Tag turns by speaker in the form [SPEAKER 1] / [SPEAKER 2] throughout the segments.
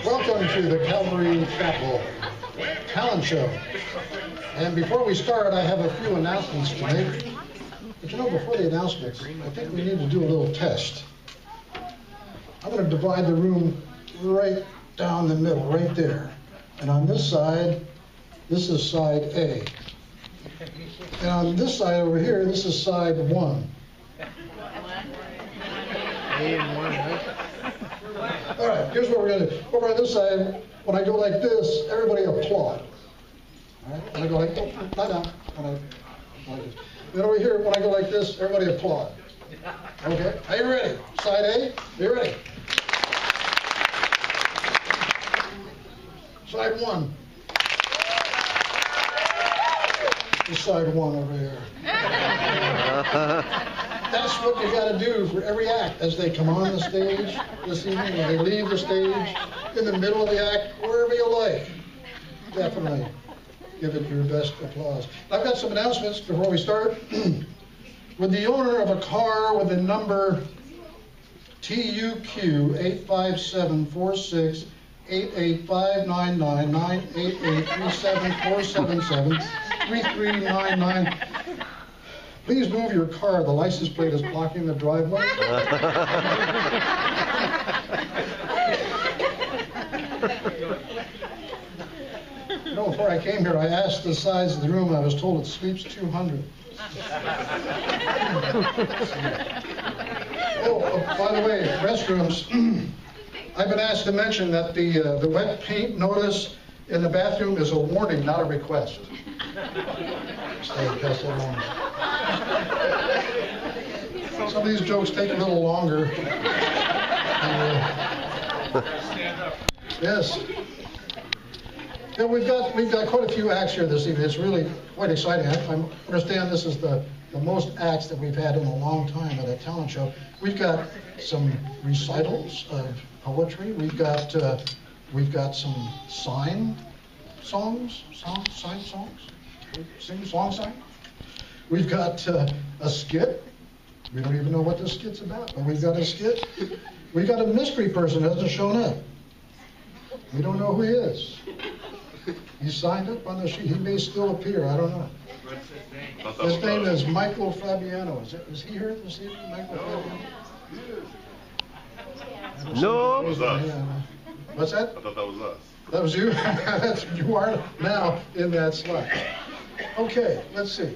[SPEAKER 1] Welcome to the Calvary Chapel Talent Show. And before we start, I have a few announcements to make. But you know, before the announcements, I think we need to do a little test. I'm going to divide the room right down the middle, right there. And on this side, this is side A. And on this side over here, this is side 1. All right, here's what we're going to do. Over on this side, when I go like this, everybody applaud. All right, when I go like, lie down. Then over here, when I go like this, everybody applaud. Okay, are you ready? Side A, are you ready? Side 1. This side 1 over here. That's what you got to do for every act as they come on the stage this evening, when they leave the stage, in the middle of the act, wherever you like. Definitely give it your best applause. I've got some announcements before we start. With the owner of a car with the number TUQ 85746 88599988374773399. Please move your car. The license plate is blocking the driveway. You know, before I came here, I asked the size of the room. I was told it sleeps 200. By the way, restrooms. I've been asked to mention that the wet paint notice in the bathroom is a warning, not a request. Stay past that long. Some of these jokes take a little longer. Yes. Yeah, we've got quite a few acts here this evening. It's really quite exciting. I understand this is the most acts that we've had in a long time at a talent show. We've got some recitals of poetry. We've got some sign songs. We've got a skit. We don't even know what this skit's about, but we've got a skit. We've got a mystery person that hasn't shown up. We don't know who he is. He signed up on the sheet. He may still appear. I don't know. His name is Michael Fabiano. Is he here this evening, Michael Fabiano?
[SPEAKER 2] No.
[SPEAKER 1] What's that?
[SPEAKER 2] I thought that was us.
[SPEAKER 1] That was you? You are now in that slot. Okay, let's see.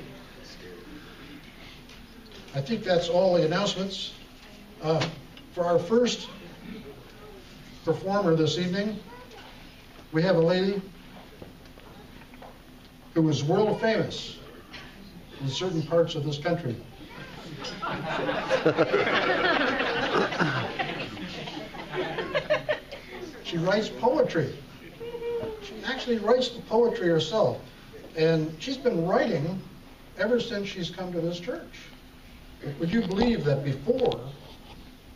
[SPEAKER 1] I think that's all the announcements. For our first performer this evening, we have a lady who is world famous in certain parts of this country. She writes poetry. She actually writes the poetry herself. And she's been writing ever since she's come to this church. Would you believe that before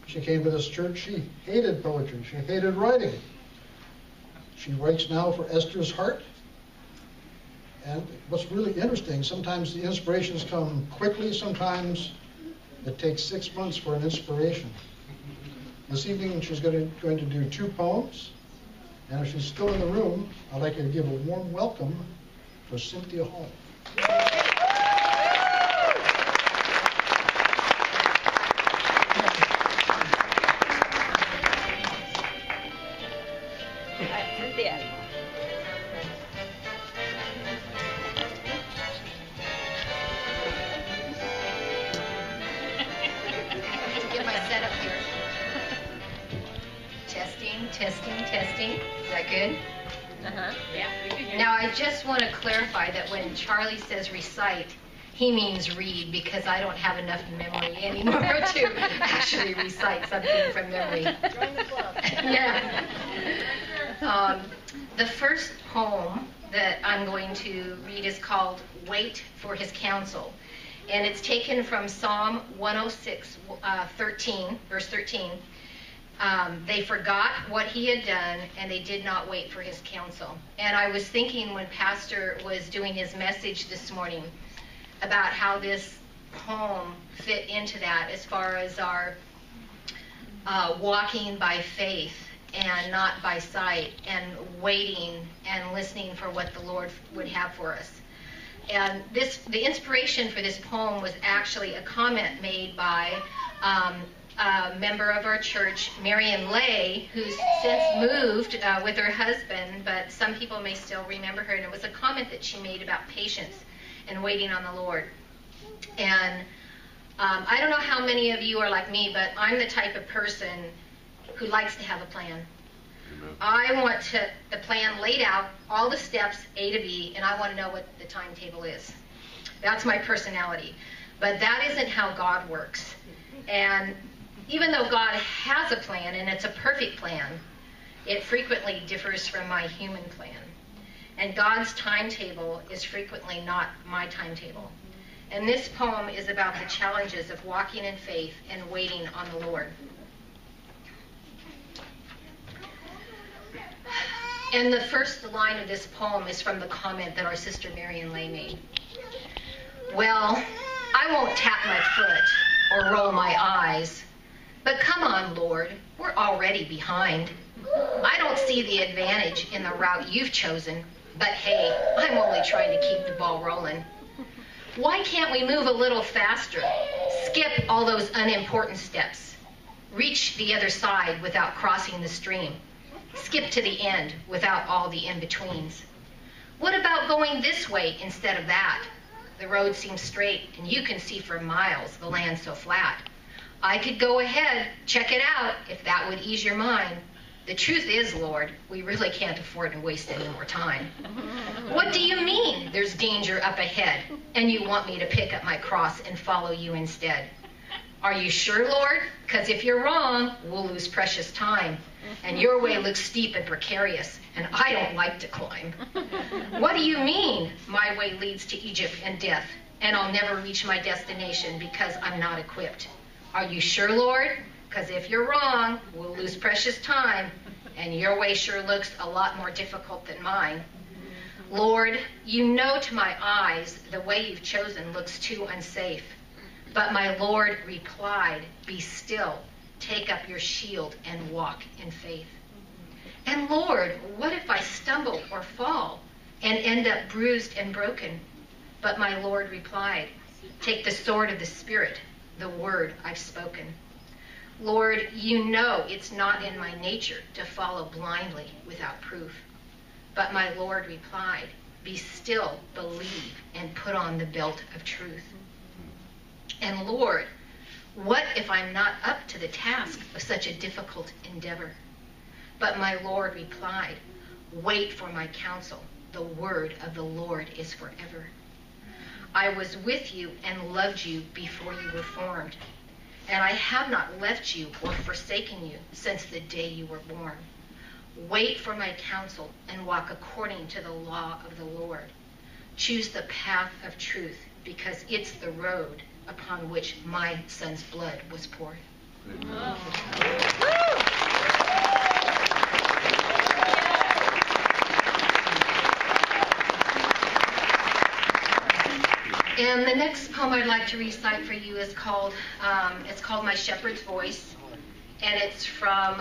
[SPEAKER 1] she came to this church, she hated poetry. She hated writing. She writes now for Esther's Heart. And what's really interesting, sometimes the inspirations come quickly, sometimes it takes 6 months for an inspiration. This evening she's going to do 2 poems, and if she's still in the room, I'd like you to give a warm welcome for Cynthia Hall.
[SPEAKER 3] Testing. Is that good? Yeah. Now, I just want to clarify that when Charlie says recite, he means read, because I don't have enough memory anymore to actually recite something from memory.
[SPEAKER 4] Join the club.
[SPEAKER 3] Yeah. The first poem that I'm going to read is called Wait for His Counsel. And it's taken from Psalm 106, 13, verse 13. They forgot what he had done, and they did not wait for his counsel. And I was thinking when Pastor was doing his message this morning, about how this poem fit into that as far as our walking by faith and not by sight, and waiting and listening for what the Lord would have for us. And the inspiration for this poem was actually a comment made by a member of our church, Marion Lay, who's since moved with her husband, but some people may still remember her. And it was a comment that she made about patience and waiting on the Lord. And I don't know how many of you are like me, but I'm the type of person who likes to have a plan. I want the plan laid out, all the steps A to B, and I want to know what the timetable is. That's my personality. But that isn't how God works. And even though God has a plan, and it's a perfect plan, it frequently differs from my human plan. And God's timetable is frequently not my timetable. And this poem is about the challenges of walking in faith and waiting on the Lord. And the first line of this poem is from the comment that our sister Marion Lay made. Well, I won't tap my foot or roll my eyes, but come on, Lord, we're already behind. I don't see the advantage in the route you've chosen, but hey, I'm only trying to keep the ball rolling. Why can't we move a little faster? Skip all those unimportant steps. Reach the other side without crossing the stream. Skip to the end without all the in-betweens. What about going this way instead of that? The road seems straight, and you can see for miles the land so flat. I could go ahead, check it out, if that would ease your mind. The truth is, Lord, we really can't afford to waste any more time. What do you mean there's danger up ahead, and you want me to pick up my cross and follow you instead? Are you sure, Lord? Because if you're wrong, we'll lose precious time. And your way looks steep and precarious, and I don't like to climb. What do you mean my way leads to Egypt and death, and I'll never reach my destination because I'm not equipped? Are you sure, Lord? Because if you're wrong, we'll lose precious time, and your way sure looks a lot more difficult than mine. Lord, you know to my eyes the way you've chosen looks too unsafe. But my Lord replied, be still, take up your shield and walk in faith. And Lord, what if I stumble or fall and end up bruised and broken? But my Lord replied, take the sword of the Spirit, the word I've spoken. Lord, you know it's not in my nature to follow blindly without proof. But my Lord replied, be still, believe, and put on the belt of truth. And Lord, what if I'm not up to the task of such a difficult endeavor? But my Lord replied, wait for my counsel. The word of the Lord is forever. I was with you and loved you before you were formed. And I have not left you or forsaken you since the day you were born. Wait for my counsel and walk according to the law of the Lord. Choose the path of truth, because it's the road upon which my son's blood was poured. And the next poem I'd like to recite for you is called, it's called My Shepherd's Voice, and it's from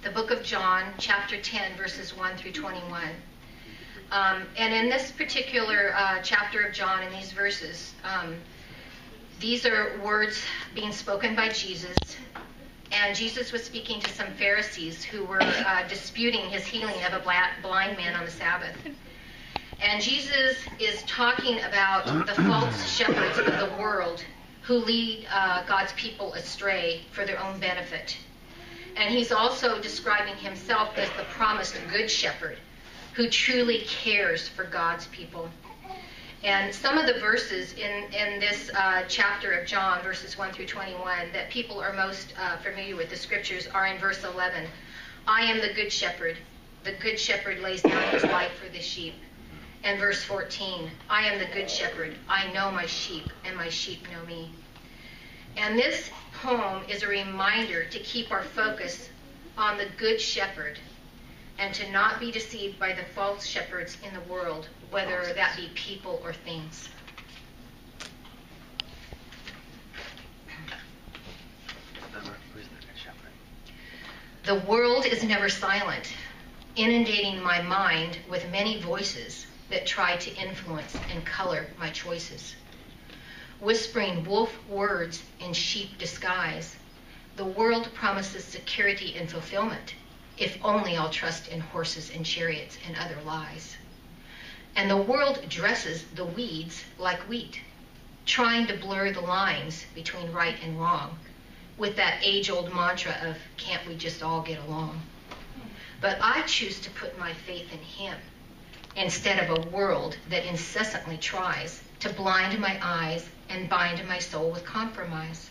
[SPEAKER 3] the book of John, chapter 10, verses 1 through 21. And in this particular chapter of John, in these verses, these are words being spoken by Jesus, and Jesus was speaking to some Pharisees who were disputing his healing of a blind man on the Sabbath. And Jesus is talking about the false shepherds of the world who lead God's people astray for their own benefit. And he's also describing himself as the promised good shepherd who truly cares for God's people. And some of the verses in this chapter of John, verses 1 through 21, that people are most familiar with, the scriptures, are in verse 11. I am the good shepherd. The good shepherd lays down his life for the sheep. And verse 14, I am the good shepherd. I know my sheep, and my sheep know me. And this poem is a reminder to keep our focus on the good shepherd and to not be deceived by the false shepherds in the world, whether that be people or things. The world is never silent, inundating my mind with many voices that try to influence and color my choices. Whispering wolf words in sheep disguise, the world promises security and fulfillment, if only I'll trust in horses and chariots and other lies. And the world dresses the weeds like wheat, trying to blur the lines between right and wrong, with that age-old mantra of, can't we just all get along? But I choose to put my faith in him, instead of a world that incessantly tries to blind my eyes and bind my soul with compromise.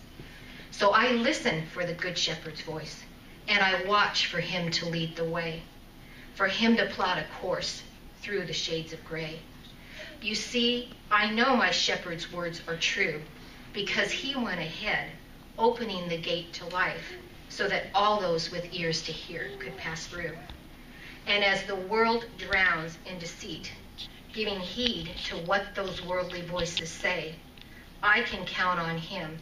[SPEAKER 3] So I listen for the Good Shepherd's voice, and I watch for him to lead the way, for him to plot a course through the shades of gray. You see, I know my shepherd's words are true, because he went ahead, opening the gate to life, so that all those with ears to hear could pass through. And as the world drowns in deceit, giving heed to what those worldly voices say, I can count on him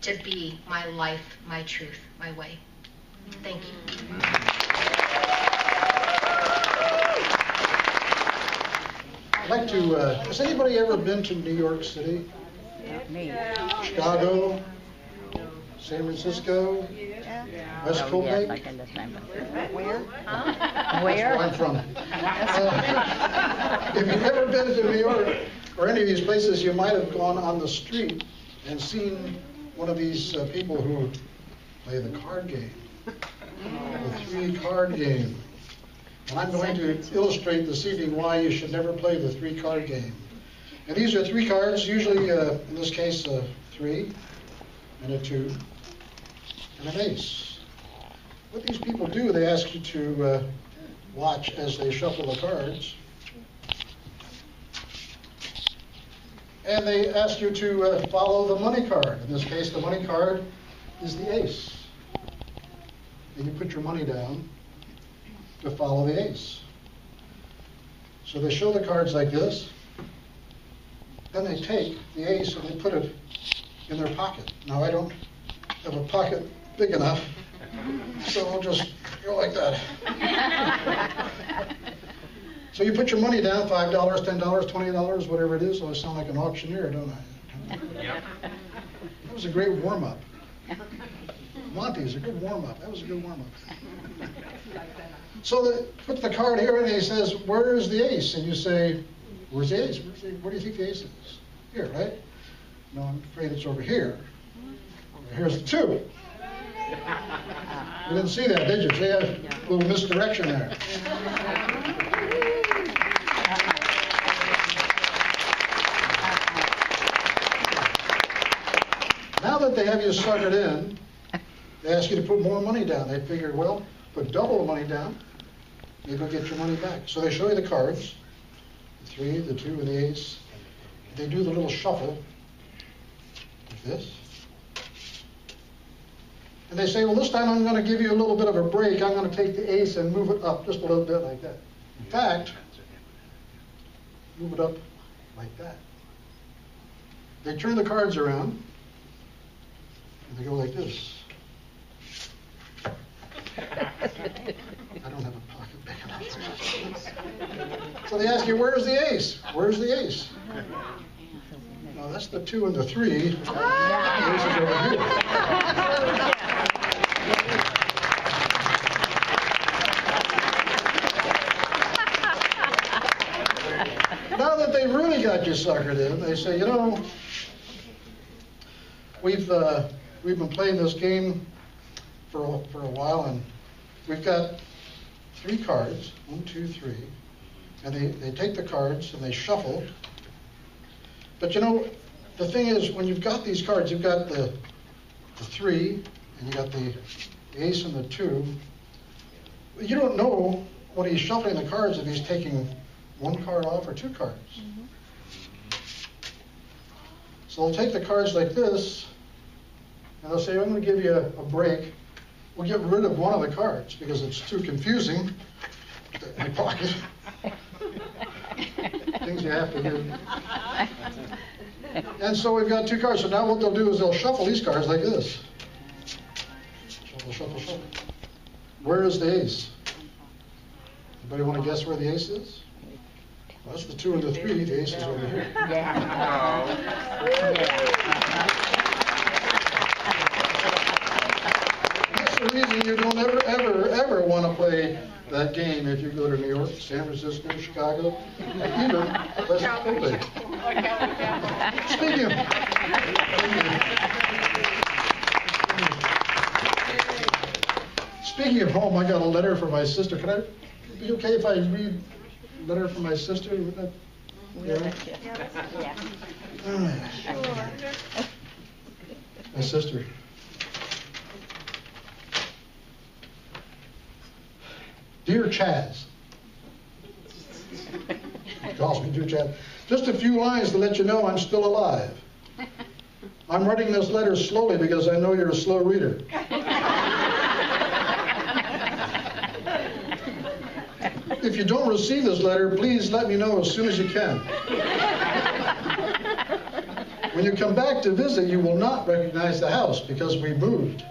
[SPEAKER 3] to be my life, my truth, my way. Thank you.
[SPEAKER 1] I'd like to, has anybody ever been to New York City?
[SPEAKER 2] Me.
[SPEAKER 1] Chicago? San Francisco? West Coast?
[SPEAKER 2] Yes, I can understand. Where?
[SPEAKER 1] That's
[SPEAKER 2] Where?
[SPEAKER 1] where I'm from. If you've ever been to New York or any of these places, you might have gone on the street and seen one of these people who play the card game, the 3-card game. And I'm going to illustrate this evening why you should never play the 3-card game. And these are 3 cards, usually, in this case, a 3 and a 2 and an ace. What these people do, they ask you to watch as they shuffle the cards. And they ask you to follow the money card. In this case, the money card is the ace. And you put your money down to follow the ace. So they show the cards like this. Then they take the ace and they put it in their pocket. Now, I don't have a pocket big enough, so I'll just go like that. So you put your money down, $5, $10, $20, whatever it is. So I sound like an auctioneer, don't I? Yep. That was a great warm-up. Monty's a good warm-up. That was a good warm-up. So they put the card here, and he says, "Where's the ace?" And you say, "Where's the ace? Where do you think the ace is?" Here, right? No, I'm afraid it's over here. Here's the 2. You didn't see that, did you? See a little misdirection there. Now that they have you suckered in, they ask you to put more money down. They figure, well, put double the money down, maybe you'll get your money back. So they show you the cards, the 3, the 2, and the ace. They do the little shuffle, like this. And they say, well, this time I'm going to give you a little bit of a break. I'm going to take the ace and move it up just a little bit like that. In fact, move it up like that. They turn the cards around, and they go like this. I don't have a pocket big enough. So they ask you, where's the ace? Where's the ace? No, that's the 2 and the 3. The ace is over here. Now that they've really got you suckered in, they say, you know, we've been playing this game for a while, and we've got 3 cards, 1, 2, 3, and they take the cards and they shuffle. But you know, the thing is, when you've got these cards, you've got the 3, and you got the ace and the 2. You don't know when he's shuffling the cards if he's taking 1 card off or 2 cards. So they'll take the cards like this, and they'll say, I'm going to give you a break. We'll get rid of one of the cards because it's too confusing. My pocket. Things you have to do. And so we've got 2 cards. So now what they'll do is they'll shuffle these cards like this. Shuffle, shuffle, shuffle. Where is the ace? Anybody want to guess where the ace is? Well, that's the 2 and the 3. The ace is over here. That's the reason you don't ever want to play that game if you go to New York, San Francisco, Chicago, even West Philly. Speaking of home, I got a letter from my sister. Can I be okay if I read a letter from my sister? Would that be all right? My sister. Dear Chaz. She calls me Dear Chaz. Just a few lines to let you know I'm still alive. I'm writing this letter slowly because I know you're a slow reader. If you don't receive this letter, please let me know as soon as you can. When you come back to visit, you will not recognize the house because we moved.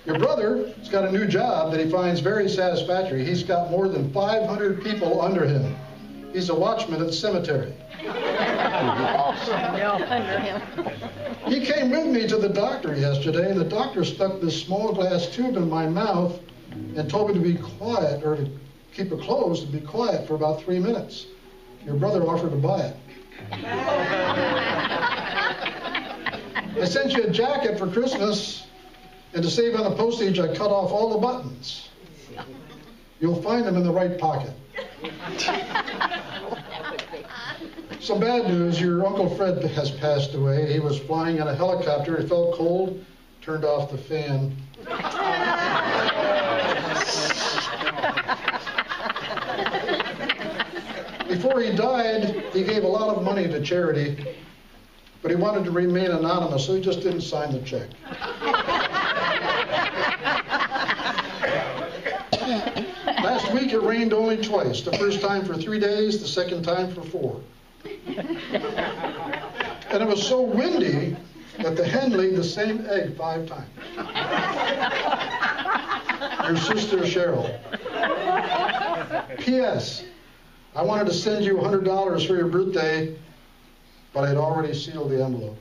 [SPEAKER 1] Your brother has got a new job that he finds very satisfactory. He's got more than 500 people under him. He's a watchman at the cemetery. He came with me to the doctor yesterday, and the doctor stuck this small glass tube in my mouth and told me to be quiet, or to keep it closed and be quiet for about 3 minutes. Your brother offered to buy it. I sent you a jacket for Christmas, and to save on the postage, I cut off all the buttons. You'll find them in the right pocket. Some bad news, your Uncle Fred has passed away. He was flying in a helicopter. He felt cold, turned off the fan. Before he died, he gave a lot of money to charity, but he wanted to remain anonymous, so he just didn't sign the check. Last week it rained only twice, the first time for 3 days, the second time for 4. And it was so windy that the hen laid the same egg 5 times. Your sister Cheryl. P.S. I wanted to send you $100 for your birthday, but I'd already sealed the envelope.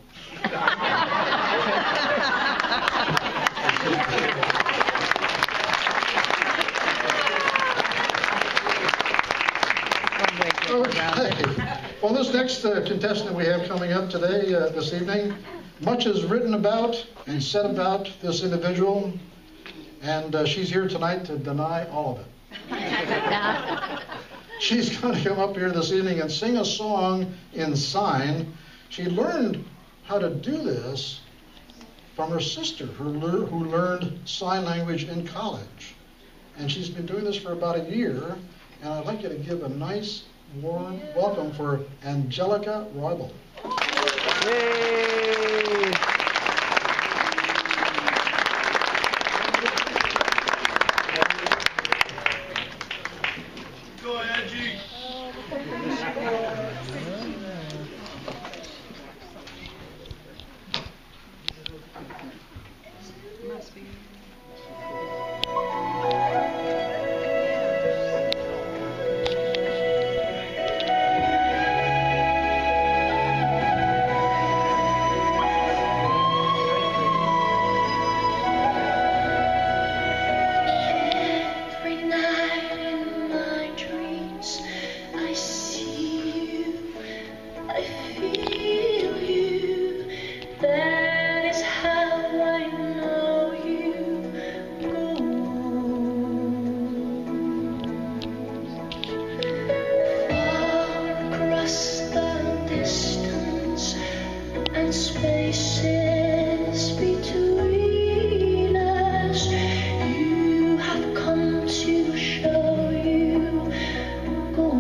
[SPEAKER 1] Okay. Well, this next contestant we have coming up today, this evening, much is written about and said about this individual, and she's here tonight to deny all of it. She's going to come up here this evening and sing a song in sign. She learned how to do this from her sister, who learned sign language in college. And she's been doing this for about a year, and I'd like you to give a nice, warm welcome for Angelika Roybal.
[SPEAKER 4] Yay!
[SPEAKER 5] Go ahead, G.
[SPEAKER 2] Must be.
[SPEAKER 6] Go.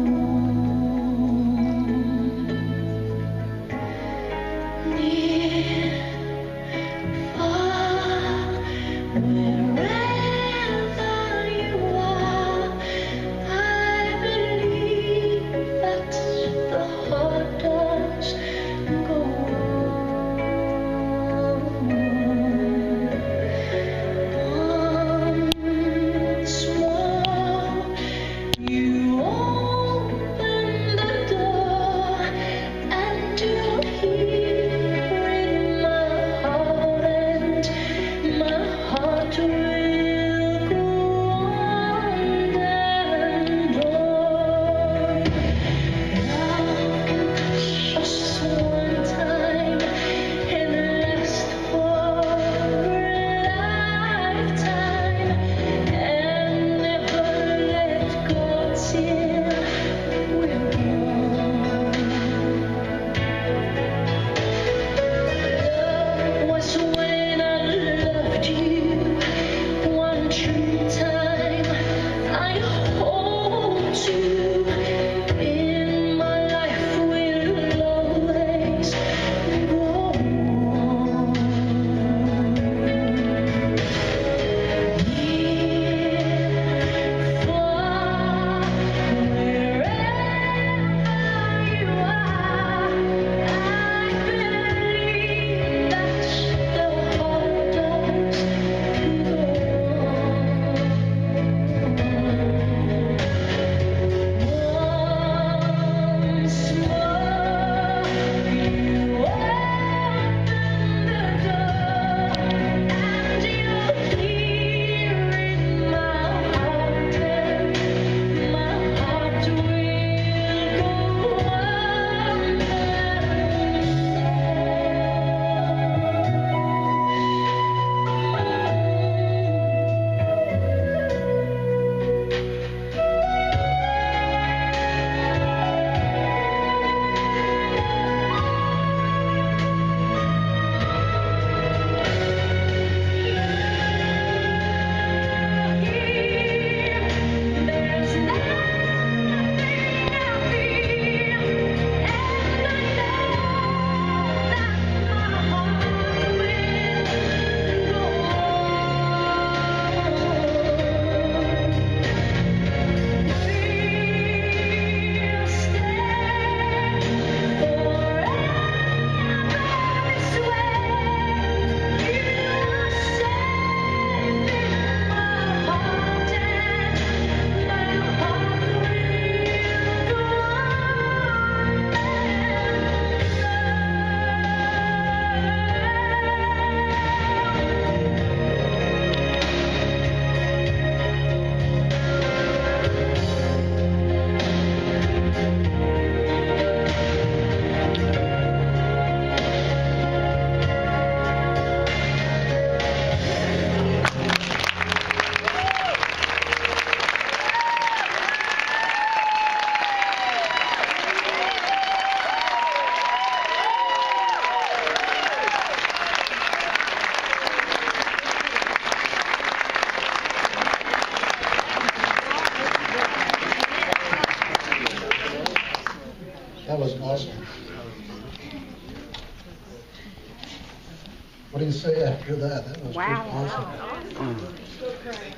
[SPEAKER 1] What do you say after that? That was
[SPEAKER 2] Wow.
[SPEAKER 1] just awesome.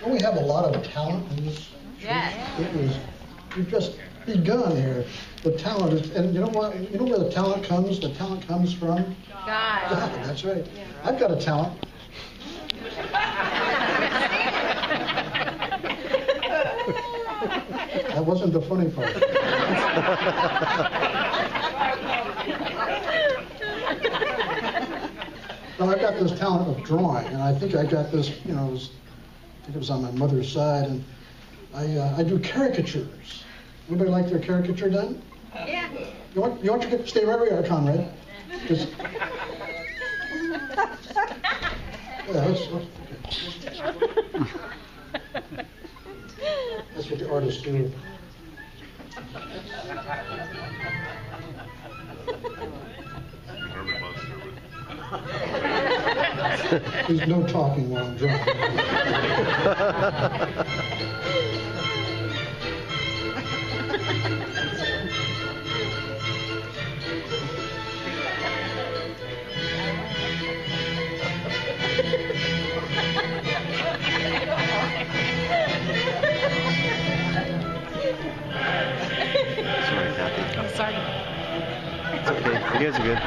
[SPEAKER 1] Don't we have a lot of talent in this church?
[SPEAKER 2] Yes.
[SPEAKER 1] We've just begun here. The talent is, and you know what? You know where the talent comes? The talent comes from
[SPEAKER 2] God.
[SPEAKER 1] God. That's right. I've got a talent. That wasn't the funny part. Well, I've got this talent of drawing, and I think I got this, I think it was on my mother's side, and I do caricatures. Anybody like their caricature done?
[SPEAKER 3] Yeah.
[SPEAKER 1] You want to stay right where you are, Conrad. Just, okay. That's what the artists do. There's no talking while I'm drawing.
[SPEAKER 4] Sorry, Kathy.
[SPEAKER 2] I'm sorry.
[SPEAKER 4] It's okay. You guys are good.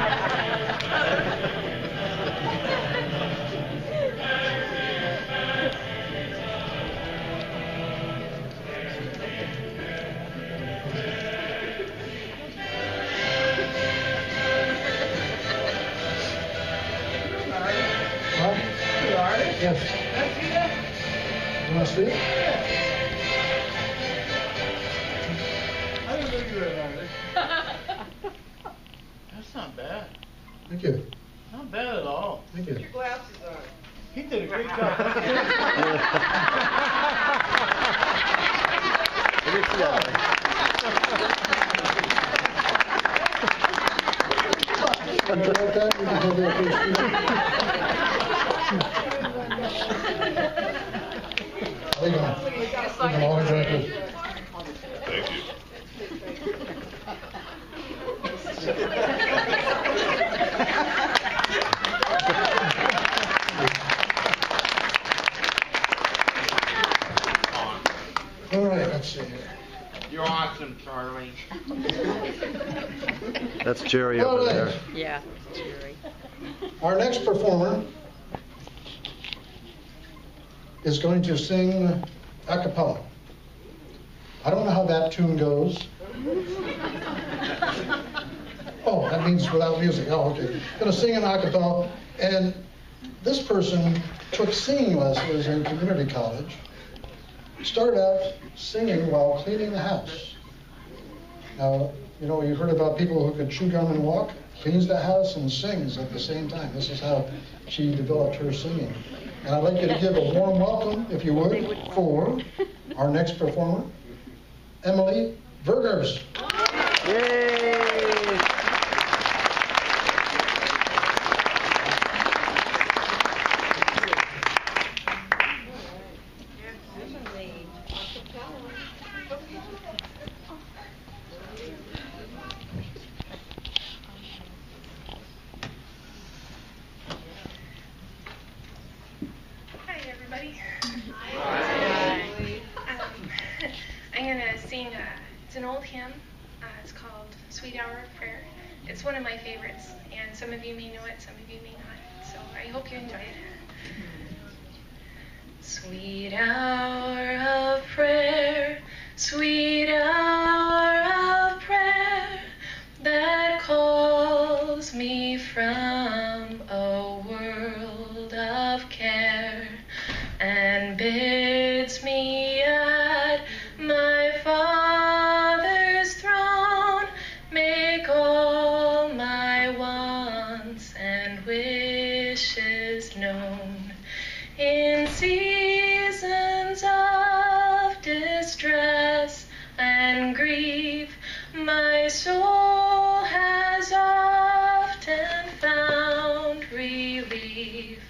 [SPEAKER 1] Huh? Yes. You want to see it?
[SPEAKER 5] I didn't know you were an artist. That's not bad.
[SPEAKER 1] Thank you.
[SPEAKER 5] Not bad at all.
[SPEAKER 1] Thank you.
[SPEAKER 6] Glasses on.
[SPEAKER 5] He did a great job.
[SPEAKER 4] Let me see that.
[SPEAKER 1] You like that? You can have that first. How you doing? You can autograph it.
[SPEAKER 7] Thank you.
[SPEAKER 1] All right, let's see here.
[SPEAKER 5] You're awesome, Charlie.
[SPEAKER 4] That's Jerry
[SPEAKER 1] All
[SPEAKER 4] over
[SPEAKER 1] right.
[SPEAKER 4] there.
[SPEAKER 2] Yeah, Jerry.
[SPEAKER 1] Our next performer is going to sing a cappella. I don't know how that tune goes. Oh, that means without music. Oh, okay. Going to sing an a cappella. And this person took singing lessons in community college. Started out singing while cleaning the house. Now, you heard about people who could chew gum and walk. Cleans the house and sings at the same time. This is how she developed her singing. And I'd like you to give a warm welcome, if you would, for our next performer, Emily Vergers.
[SPEAKER 4] Yay!
[SPEAKER 8] Hi, everybody. I'm going to sing, it's an old hymn. It's called Sweet Hour of Prayer. It's one of my favorites, and some of you may know it, some of you may not. So I hope you enjoy it. Sweet hour of prayer, sweet hour of prayer, that calls me from a world of care and bids me at my Father's throne make all my wants and wishes known. In seasons of distress and grief, my soul has often found relief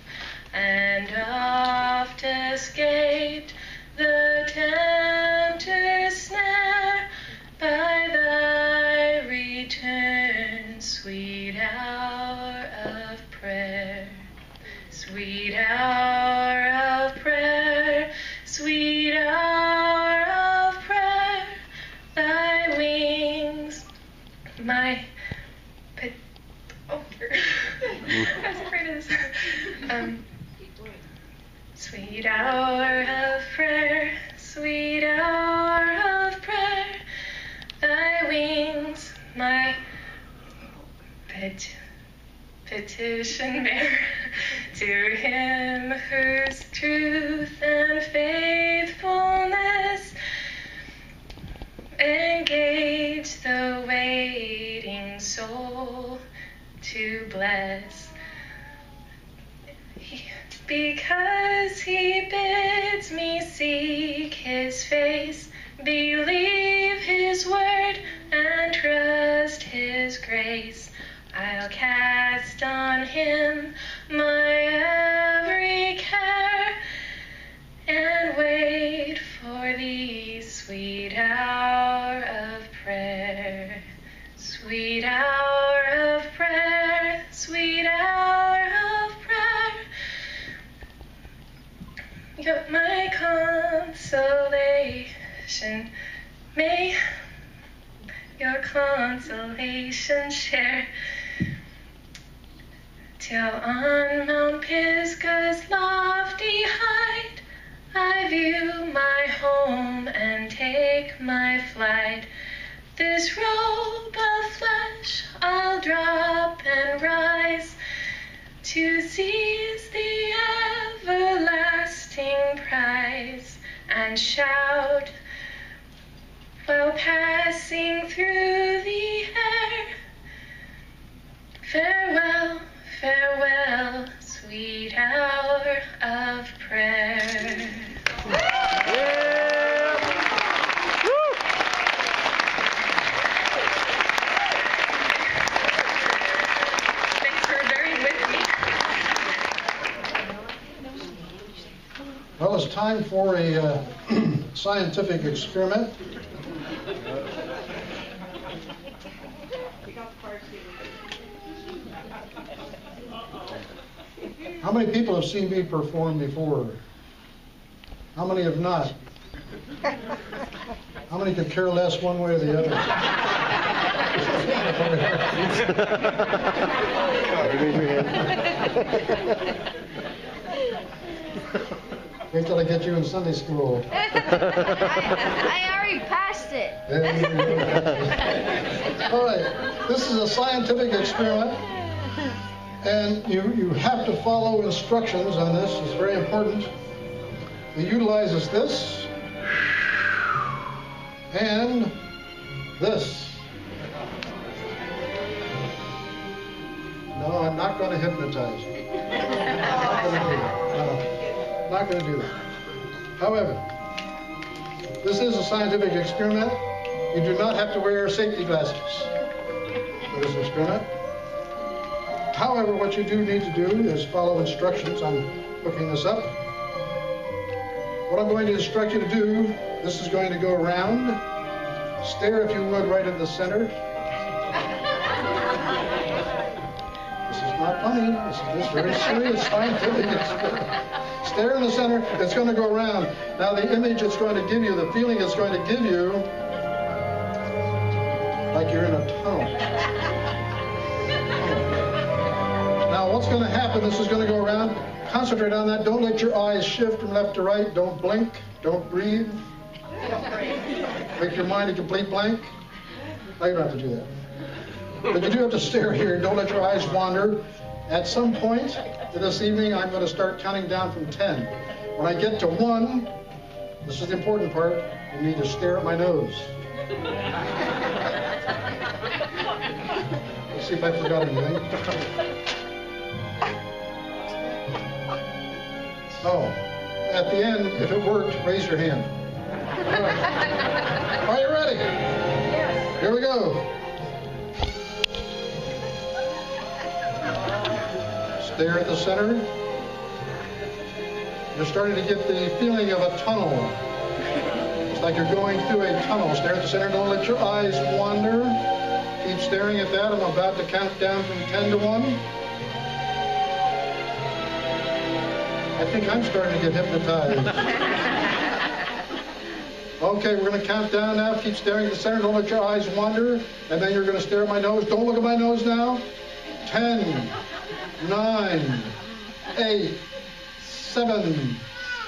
[SPEAKER 8] and oft escaped the tempter's snare by thy return, sweet hour of prayer. Sweet hour of prayer, sweet hour of prayer, thy wings, my I was afraid of this. Sweet hour of prayer, sweet hour of prayer, thy wings, my petition bear, to him whose truth and faithfulness engage the waiting soul to bless. Because he bids me seek his face, believe his word, and trust his grace, I'll cast on him my every care, and wait for the sweet hour of prayer. Sweet hour of prayer, sweet hour of prayer, my consolation, may your consolation share, till on Mount Pisgah's lofty height I view my home and take my flight. This robe of flesh I'll drop and rise, to seize the everlasting prize, and shout while passing through the air, farewell, farewell, sweet hour of prayer.
[SPEAKER 1] Well, it's time for a scientific experiment. How many people have seen me perform before? How many have not? How many could care less one way or the other? Wait till I get you in Sunday school.
[SPEAKER 2] I already passed it.
[SPEAKER 1] All right, this is a scientific experiment, and you have to follow instructions on this. It's very important. It utilizes this and this. No, I'm not going to hypnotize you. I'm not going to do that. However, this is a scientific experiment. You do not have to wear safety glasses for this experiment. However, what you do need to do is follow instructions on hooking this up. What I'm going to instruct you to do, this is going to go around. Stare, if you would, right at the center. This is not funny. This is very serious scientific experiment. Stare in the center. It's going to go around. Now, the image it's going to give you, the feeling it's going to give you, like you're in a tunnel. Now, what's going to happen? This is going to go around. Concentrate on that. Don't let your eyes shift from left to right. Don't blink. Don't breathe. Make your mind a complete blank. No, you don't have to do that. But you do have to stare here. Don't let your eyes wander. At some point this evening, I'm going to start counting down from 10. When I get to 1, this is the important part, you need to stare at my nose. Let's see if I forgot anything. Oh, at the end, if it worked, raise your hand. All right. Are you ready? Yes. Here we go. Stare at the center. You're starting to get the feeling of a tunnel. It's like you're going through a tunnel. Stare at the center. Don't let your eyes wander. Keep staring at that. I'm about to count down from 10 to 1. I think I'm starting to get hypnotized. Okay, we're going to count down now. Keep staring at the center. Don't let your eyes wander. And then you're going to stare at my nose. Don't look at my nose now. 10, 9, 8, 7,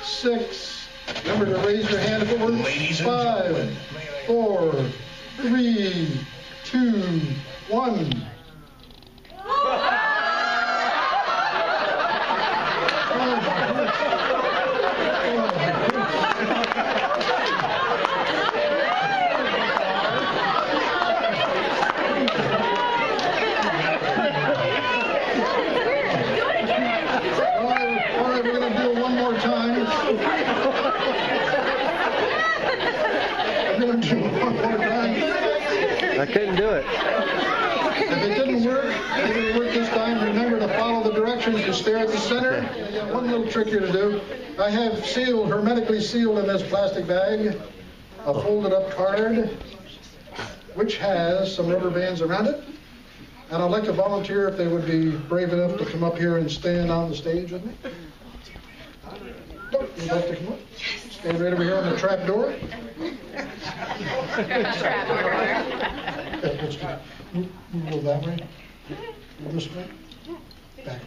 [SPEAKER 1] 6. Remember to raise your hand if it works. 5, 4, 3, 2, 1.
[SPEAKER 4] I couldn't do it.
[SPEAKER 1] If it didn't work this time, remember to follow the directions. You stare at the center. One little trick here to do. I have sealed, hermetically sealed in this plastic bag, a folded up card, which has some rubber bands around it. And I'd like to volunteer if they would be brave enough to come up here and stand on the stage with me. You'd like to come up? Stand right over here on the trap door. Move that way. Move this way. Back.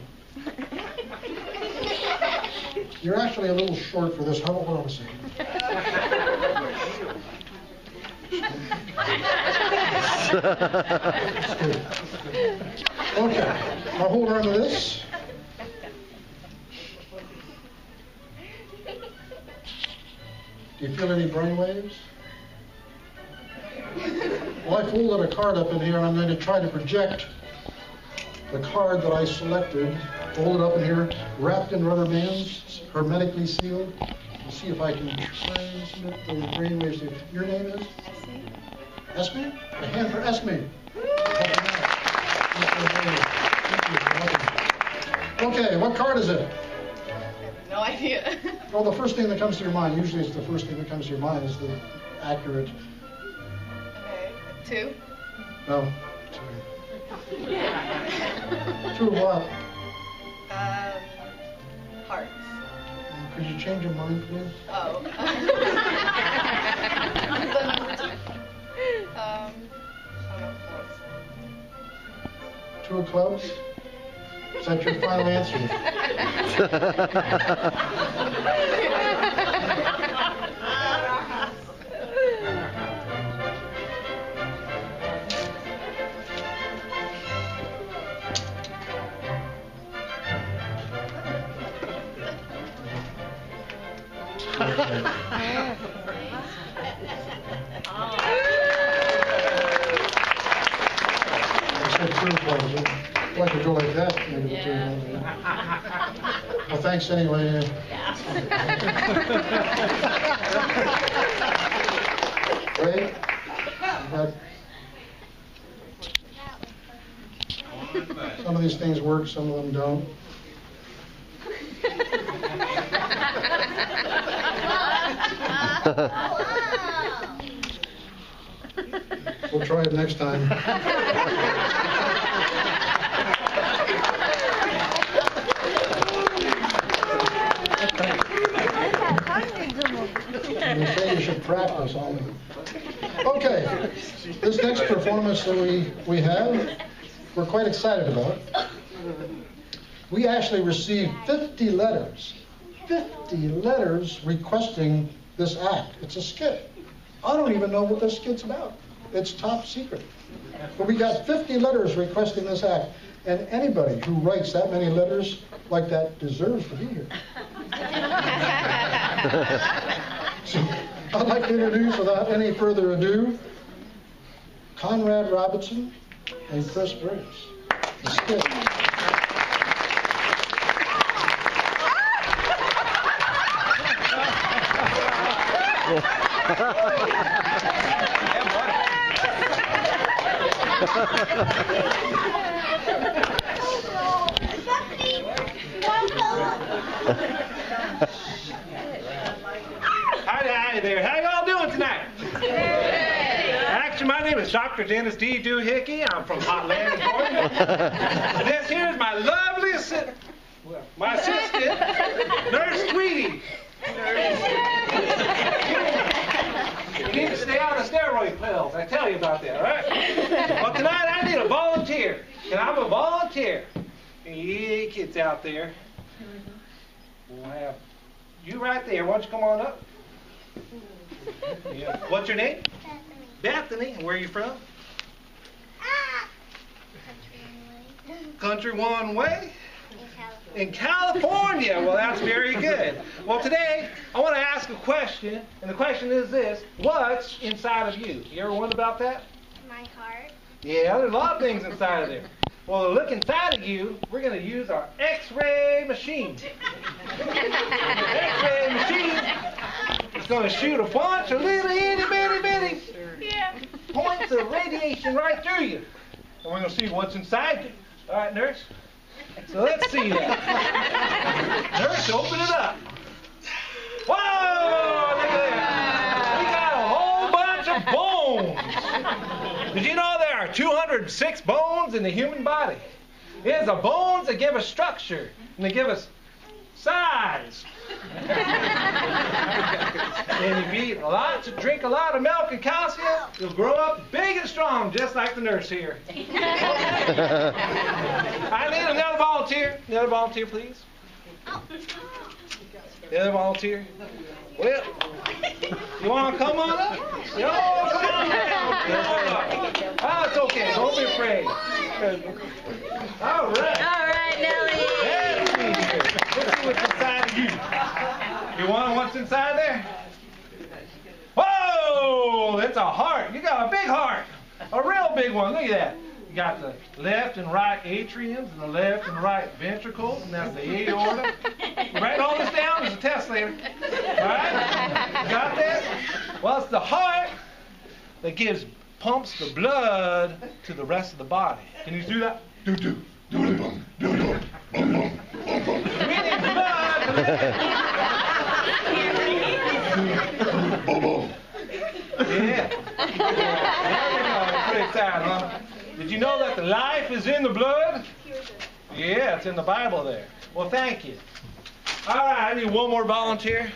[SPEAKER 1] You're actually a little short for this. Hold on a second. Okay. Now hold on to this. Do you feel any brain waves? Well, I folded a card up in here, and I'm going to try to project the card that I selected, folded up in here, wrapped in rubber bands, hermetically sealed. We'll see if I can transmit those brain waves. Your name is? Esme? A hand for Esme. Okay, what card is it?
[SPEAKER 6] No idea.
[SPEAKER 1] Well, the first thing that comes to your mind, usually it's the first thing that comes to your mind, is the accurate.
[SPEAKER 6] Okay. 2?
[SPEAKER 1] No. 2 of what?
[SPEAKER 6] Hearts.
[SPEAKER 1] Could you change your mind, please?
[SPEAKER 6] Oh. I don't know.
[SPEAKER 1] 2 of clubs? Is that your final answer? Like to go like that. Well, thanks anyway. Right? But some of these things work, some of them don't. We'll try it next time. You say you should practice on them. Okay, this next performance that we have, we're quite excited about. We actually received 50 letters requesting this act. It's a skit. I don't even know what this skit's about. It's top secret. But we got 50 letters requesting this act. And anybody who writes that many letters like that deserves to be here. So I'd like to introduce, without any further ado, Conrad Robinson and Chris Vergers. The skit.
[SPEAKER 7] Hi there. How y'all doing tonight? Actually, my name is Dr. Dennis D. Doohickey. I'm from Hotland, Georgia. This here is my lovely assistant. Well, my assistant, Nurse Tweety. You need to stay out of steroid pills. I tell you about that, all right? Well, tonight I need a volunteer. Can I have a volunteer? Any kids out there? We'll have you right there. Why don't you come on up? Yeah. What's your name? Bethany. And where are you from? Country One Way? In California. Well, that's very good. Well, today I want to ask a question, and the question is this: what's inside of you? You ever wondered about that?
[SPEAKER 2] My heart.
[SPEAKER 7] Yeah, there's a lot of things inside of there. Well, to look inside of you, we're going to use our X-ray machine. X-ray machine is going to shoot a bunch of little itty-bitty points of radiation right through you. And we're going to see what's inside you. All right, nurse? So let's see that. Nurse, open it up. Whoa! Look at that. We got a whole bunch of bones. Did you know there are 206 bones in the human body? It is the bones that give us structure and they give us size. And if you eat a lot, drink a lot of milk and calcium, you'll grow up big and strong, just like the nurse here. I need another volunteer. Another volunteer, please. Another volunteer. Well, you want to come on up? Come on down. Oh, it's okay. Don't be afraid. All right.
[SPEAKER 2] All right, Nellie.
[SPEAKER 7] Let's see what's inside of you. You want what's inside there? Whoa! It's a heart. You got a big heart. A real big one. Look at that. You got the left and right atriums and the left and right ventricles, and that's the aorta. Write all this down. There's a test later. All right? You got that? Well, it's the heart that pumps the blood to the rest of the body. Can you do that? Do. We need blood. Yeah. Pretty excited, huh? Did you know that the life is in the blood? Yeah, it's in the Bible there. Well, thank you. All right, I need one more volunteer.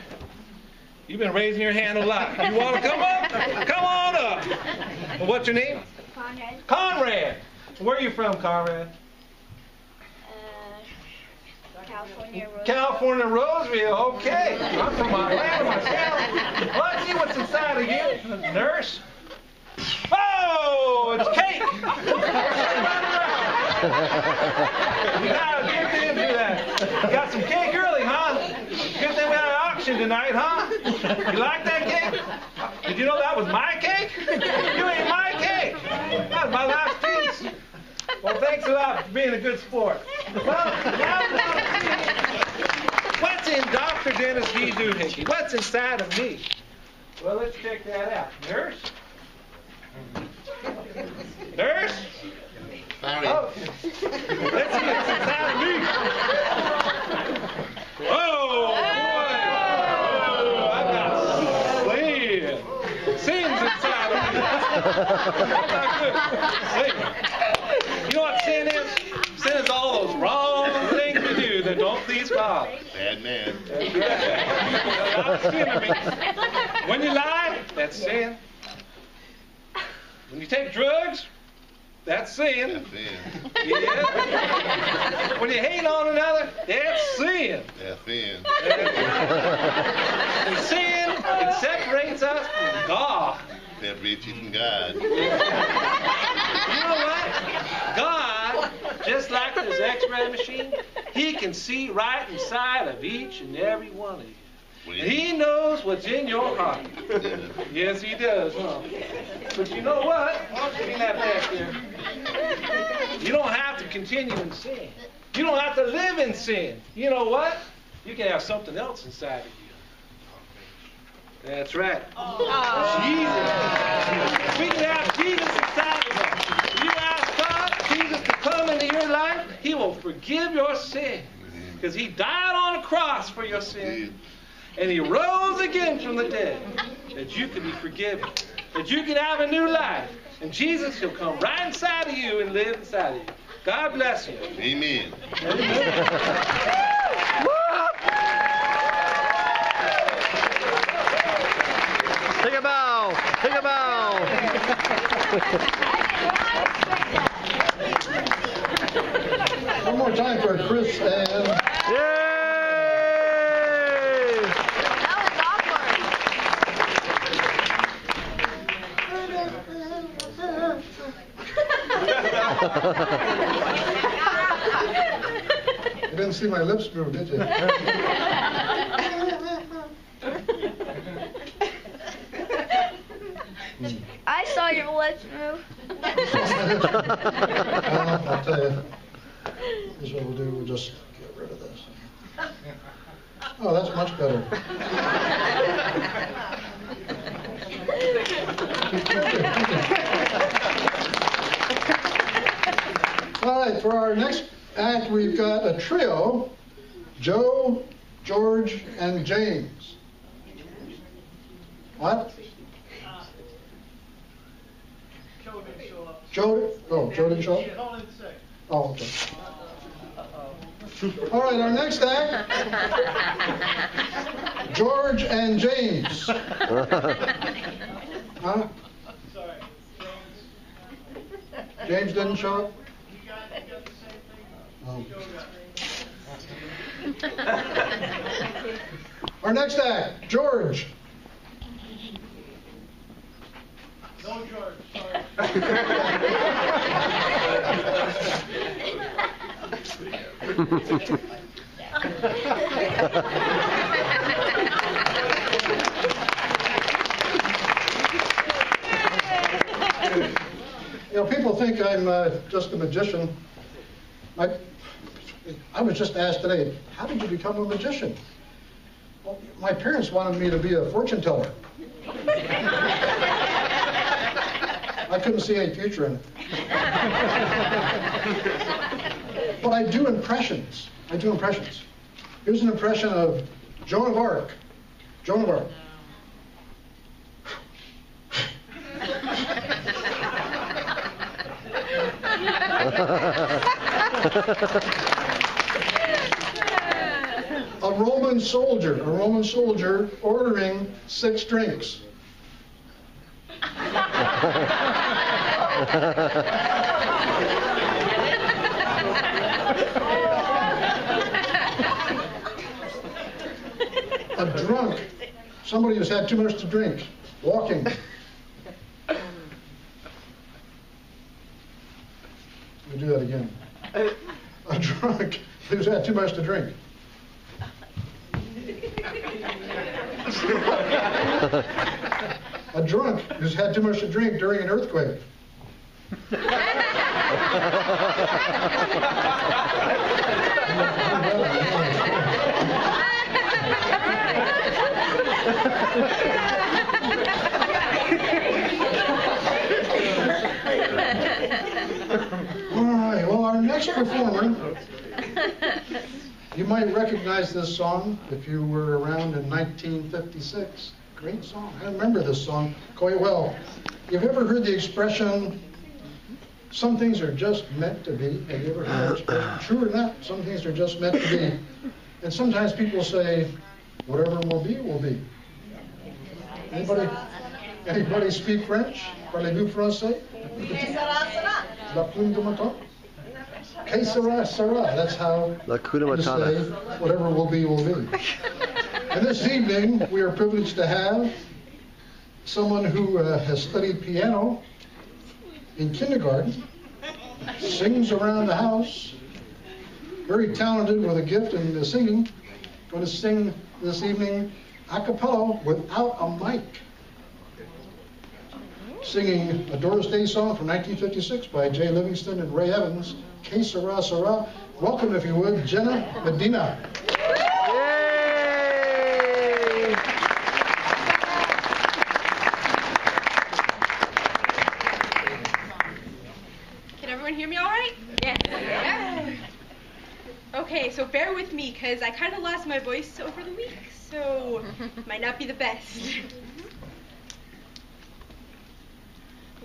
[SPEAKER 7] You've been raising your hand a lot. You want to come up? Come on up. Well, what's your name?
[SPEAKER 2] Conrad.
[SPEAKER 7] Conrad. Where are you from, Conrad?
[SPEAKER 2] California. Roseville.
[SPEAKER 7] California, Roseville. Okay. I'm from Atlanta myself. Well, let's see what's inside of you, nurse. Oh, it's cake. You gotta get into that. You got some cake early, huh? Good thing we had an auction tonight, huh? You like that cake? Did you know that was my cake? You ate my cake. That was my last piece. Well, thanks a lot for being a good sport. Well, now what's in Dr. Dennis D. Doohickey? What's inside of me? Well, let's check that out. Nurse? Nurse?
[SPEAKER 9] Sorry.
[SPEAKER 7] Oh. Let's see what's inside of me. Oh, boy. Oh, I got sin's inside of me. That's not good. Sin. You know what sin is? Sin is all those wrong things to do that don't please God.
[SPEAKER 9] Bad man.
[SPEAKER 7] That's right. Sin to me. When you lie, that's sin. When you take drugs, that's sin.
[SPEAKER 9] That's sin.
[SPEAKER 7] Yeah. When you hate on another, that's sin.
[SPEAKER 9] That's sin.
[SPEAKER 7] And sin, it separates us from God.
[SPEAKER 9] Separates you from God.
[SPEAKER 7] You know what? God, just like this X-ray machine, He can see right inside of each and every one of you. And He knows what's in your heart. Yes, He does, huh? But you know what? Why don't you bring that back there? You don't have to continue in sin. You don't have to live in sin. You know what? You can have something else inside of you. That's right. Jesus. We can have Jesus inside of us. If you ask God, Jesus, to come into your life, He will forgive your sin. Because He died on a cross for your sin. And He rose again from the dead. That you can be forgiven. That you can have a new life. And Jesus, He'll come right inside of you and live inside of you. God bless you.
[SPEAKER 9] Amen.
[SPEAKER 4] Take a bow. Take a bow.
[SPEAKER 1] One more time for Chris and...
[SPEAKER 4] Yay!
[SPEAKER 1] You didn't see my lips move, did you?
[SPEAKER 2] I saw your lips move.
[SPEAKER 1] I'll tell you. Here's what we'll do. We'll just get rid of this. Oh, that's much better. All right, for our next act, we've got a trio, Joe, George, and James. What?
[SPEAKER 5] Joe didn't show up.
[SPEAKER 1] Joe didn't show up?
[SPEAKER 5] Call in sick.
[SPEAKER 1] Oh, okay. All right, our next act, George and James. Huh?
[SPEAKER 5] Sorry.
[SPEAKER 1] James didn't show up?
[SPEAKER 5] You got the same thing?
[SPEAKER 1] Oh.
[SPEAKER 5] Joe got it.
[SPEAKER 1] Our next act, George.
[SPEAKER 5] No, George, sorry.
[SPEAKER 1] You know, people think I'm just a magician. I was just asked today, how did you become a magician? Well, my parents wanted me to be a fortune teller. I couldn't see any future in it. But I do impressions. Here's an impression of Joan of Arc. Joan of Arc. A Roman soldier ordering 6 drinks. A drunk, somebody who's had too much to drink, walking. Let me do that again. A drunk who's had too much to drink. A drunk who's had too much to drink during an earthquake. All right, well, our next performer, you might recognize this song if you were around in 1956. Great song. I remember this song quite well. You've ever heard the expression, some things are just meant to be? Have you ever heard that expression? True or not, some things are just meant to be. And sometimes people say, whatever will be, will be. Anybody speak French? Parlez-vous français? La plume de matin? Que sera, sera. That's how you say whatever will be, will be. And this evening, we are privileged to have someone who has studied piano in kindergarten, sings around the house, very talented with a gift in singing, going to sing this evening a cappella without a mic. Singing a Doris Day song from 1956 by Jay Livingston and Ray Evans, Que Sera Sera. Welcome, if you would, Jenna Medina.
[SPEAKER 4] Yay!
[SPEAKER 10] Can everyone hear me all right? Yeah. Okay, so bear with me because I kind of lost my voice over the week, so might not be the best.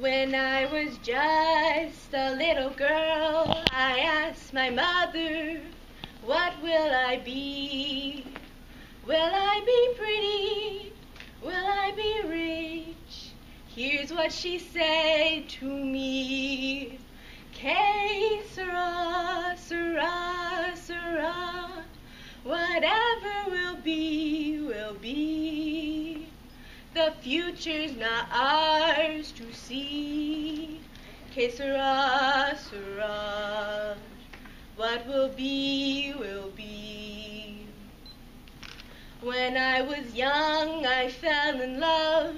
[SPEAKER 10] When I was just a little girl, I asked my mother, what will I be? Will I be pretty? Will I be rich? Here's what she said to me. Que sera, sera, sera. Whatever will be, will be. The future's not ours to see. Que sera, sera. What will be, will be. When I was young, I fell in love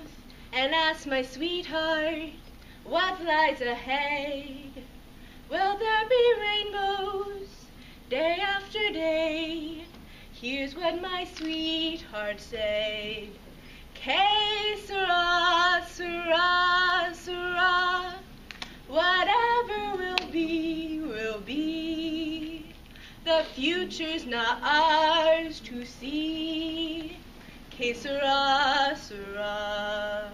[SPEAKER 10] and asked my sweetheart, what lies ahead? Will there be rainbows day after day? Here's what my sweetheart said. Que sera, sera, sera. Whatever will be, will be. The future's not ours to see. Que sera, sera.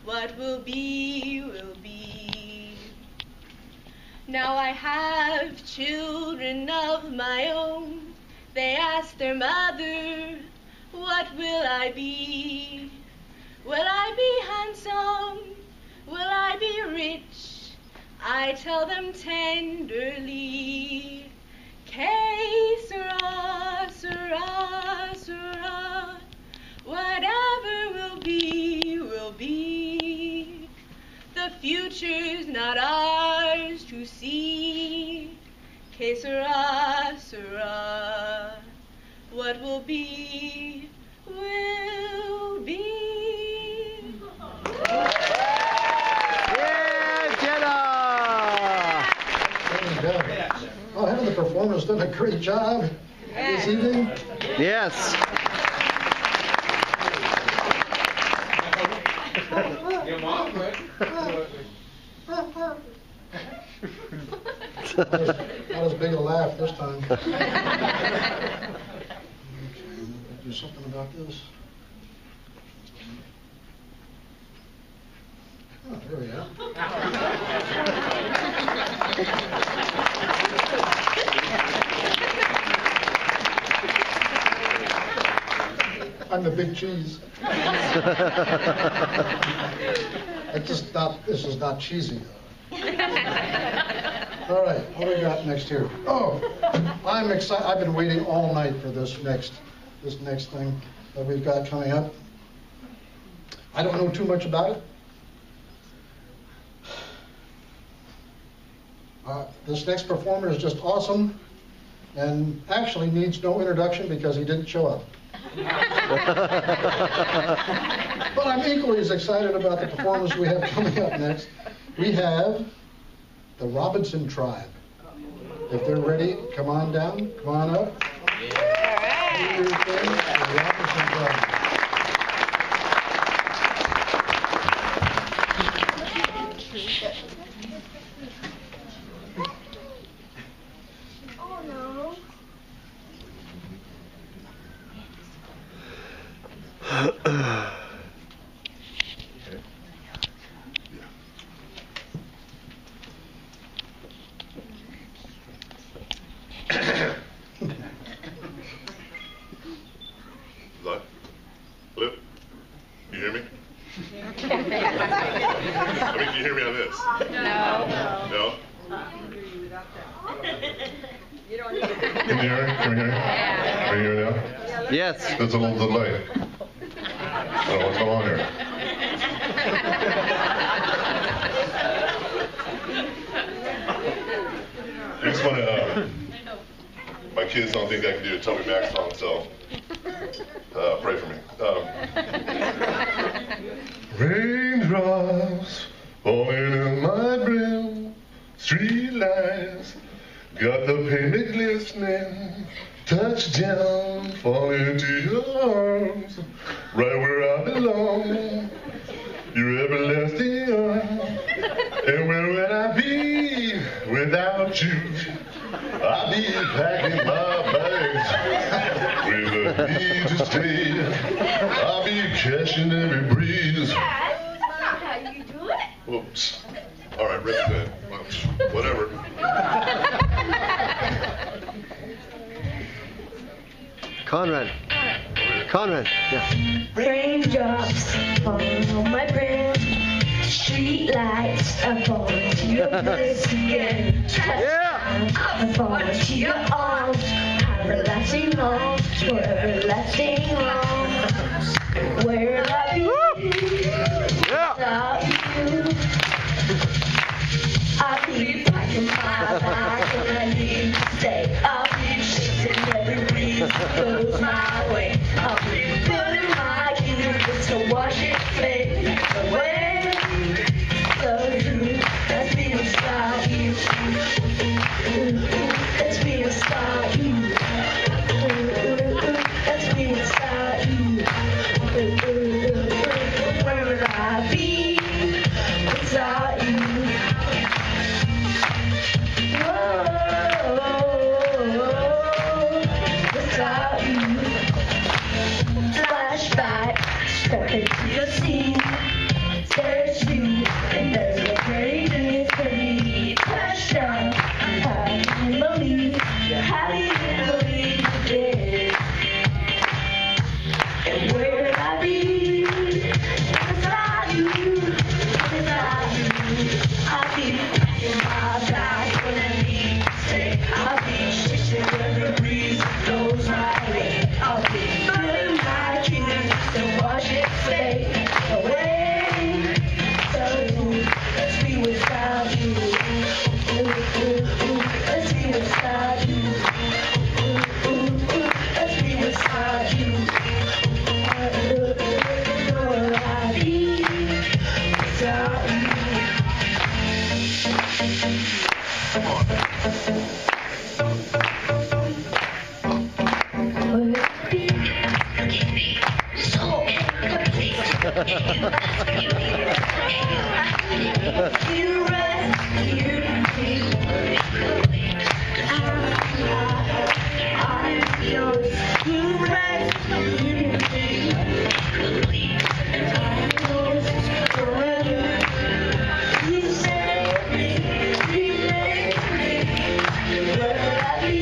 [SPEAKER 10] What will be, will be. Now I have children of my own. They ask their mother, what will I be? Will I be handsome? Will I be rich? I tell them tenderly, que sera, sera, sera. Whatever will be, will be. The future's not ours to see. Que sera, sera. What will be, will be.
[SPEAKER 4] Yeah, Jenna!
[SPEAKER 1] Oh, haven't the performers done a great job this evening?
[SPEAKER 4] Yes.
[SPEAKER 5] Your mom would.
[SPEAKER 1] Not as big a laugh this time. Okay, do something about this. Oh, there we go. I'm the big cheese. This is not cheesy though. All right, what do we got next here? Oh, I'm excited. I've been waiting all night for this next thing that we've got coming up. I don't know too much about it. This next performer is just awesome and actually needs no introduction because he didn't show up. But I'm equally as excited about the performance we have coming up next. We have the Robinson Tribe. If they're ready, come on down, come on up. Do your thing, the Robinson Tribe.
[SPEAKER 2] Oh no.
[SPEAKER 9] Hello? Hello? You hear me? I mean, can you hear me on this?
[SPEAKER 6] No.
[SPEAKER 9] No?
[SPEAKER 6] You don't need to.
[SPEAKER 9] Can you hear me? Can we hear me? Can you hear me now?
[SPEAKER 4] Yes.
[SPEAKER 9] There's a little delay. I don't know what's going on here. I just want to, my kids don't think I can do a Toby Mac song, so pray for me. Raindrops falling in my brim, street lights got the pavement glistening, touchdown, fall into your arms, right where I belong, your everlasting arms. And where would I be without you? I'd be packing my bags with a need to stay. I'll be catching every breeze.
[SPEAKER 2] That's not how you do it.
[SPEAKER 9] Well, arms. All right, Rick, then. Whatever.
[SPEAKER 4] Conrad. Conrad, yeah.
[SPEAKER 2] Raindrops falling on my brain. Street lights are falling to your place again.
[SPEAKER 4] Yeah.
[SPEAKER 2] I'm falling to your arms. Everlasting arms, everlasting arms. Where I be without you? I'll be packing my bag when I need to stay. I'll be chasing every breeze that goes my way. I'll be putting my kingdom to wash it fade away. So true, let's be without you. Let's be without you. Let's be without you. Where would I be without you? Without you. Flashback, step into the scene. There's you, and there's a great for me. Touchdown, how do you believe? How do you believe you did? And where did I be without you? Without you, I'll be packing my bag when I need to stay. I'll be chasing every breeze that goes my way. I'll be filling my kingdom to wash it fade away. So let's be without you. Let's be without you. Let's be without you. Where will I be without you? You rescued me. I'm yours. You rescued me. And I'm yours forever. You saved me. You made me. Where will I be?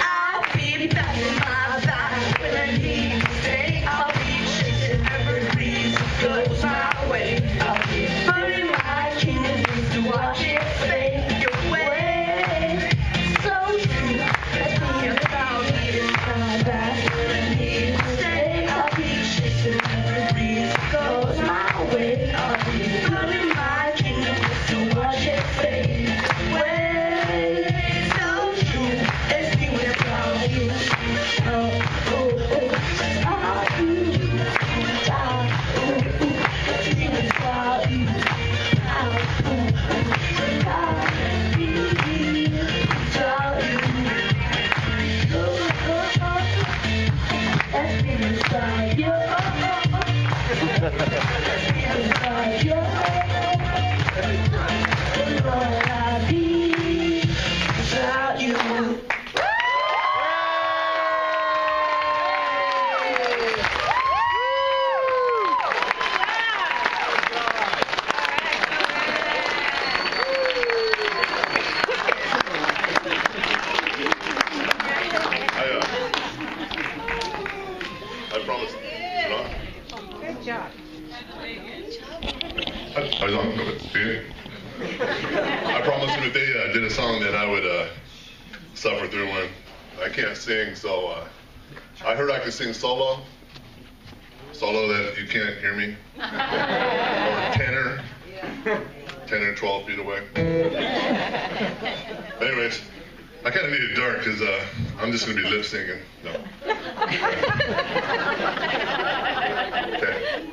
[SPEAKER 2] I'll be back in my bag when I need to stay. I'll be chasing every breeze that goes my way. I'll be burning my kingdom to watch it fade away. So true, let's be about me in my bag when I need to stay. I'll be chasing every breeze that goes my way. I'll be burning my kingdom to watch it fade away. So true, let's be without you. Oh, oh, oh, without you. Let's be without you.
[SPEAKER 9] I promise. Is it on?
[SPEAKER 6] Good job.
[SPEAKER 9] I was on. I promised them if they did a song that I would suffer through one. I can't sing, so I heard I could sing solo. Solo that you can't hear me. Or tenor. 10 or 12 feet away. Anyways, I kind of need it dark because I'm just going to be lip singing. No. Okay.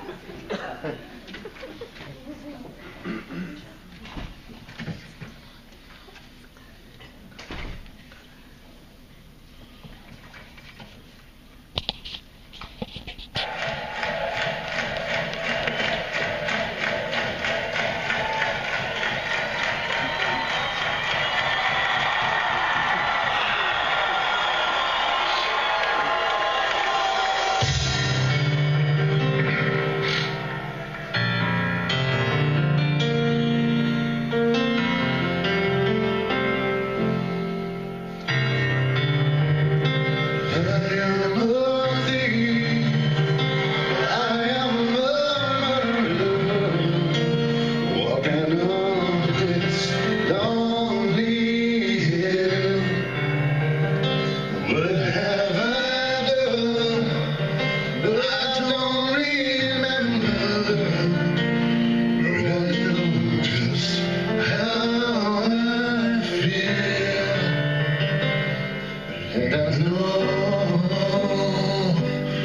[SPEAKER 9] And I know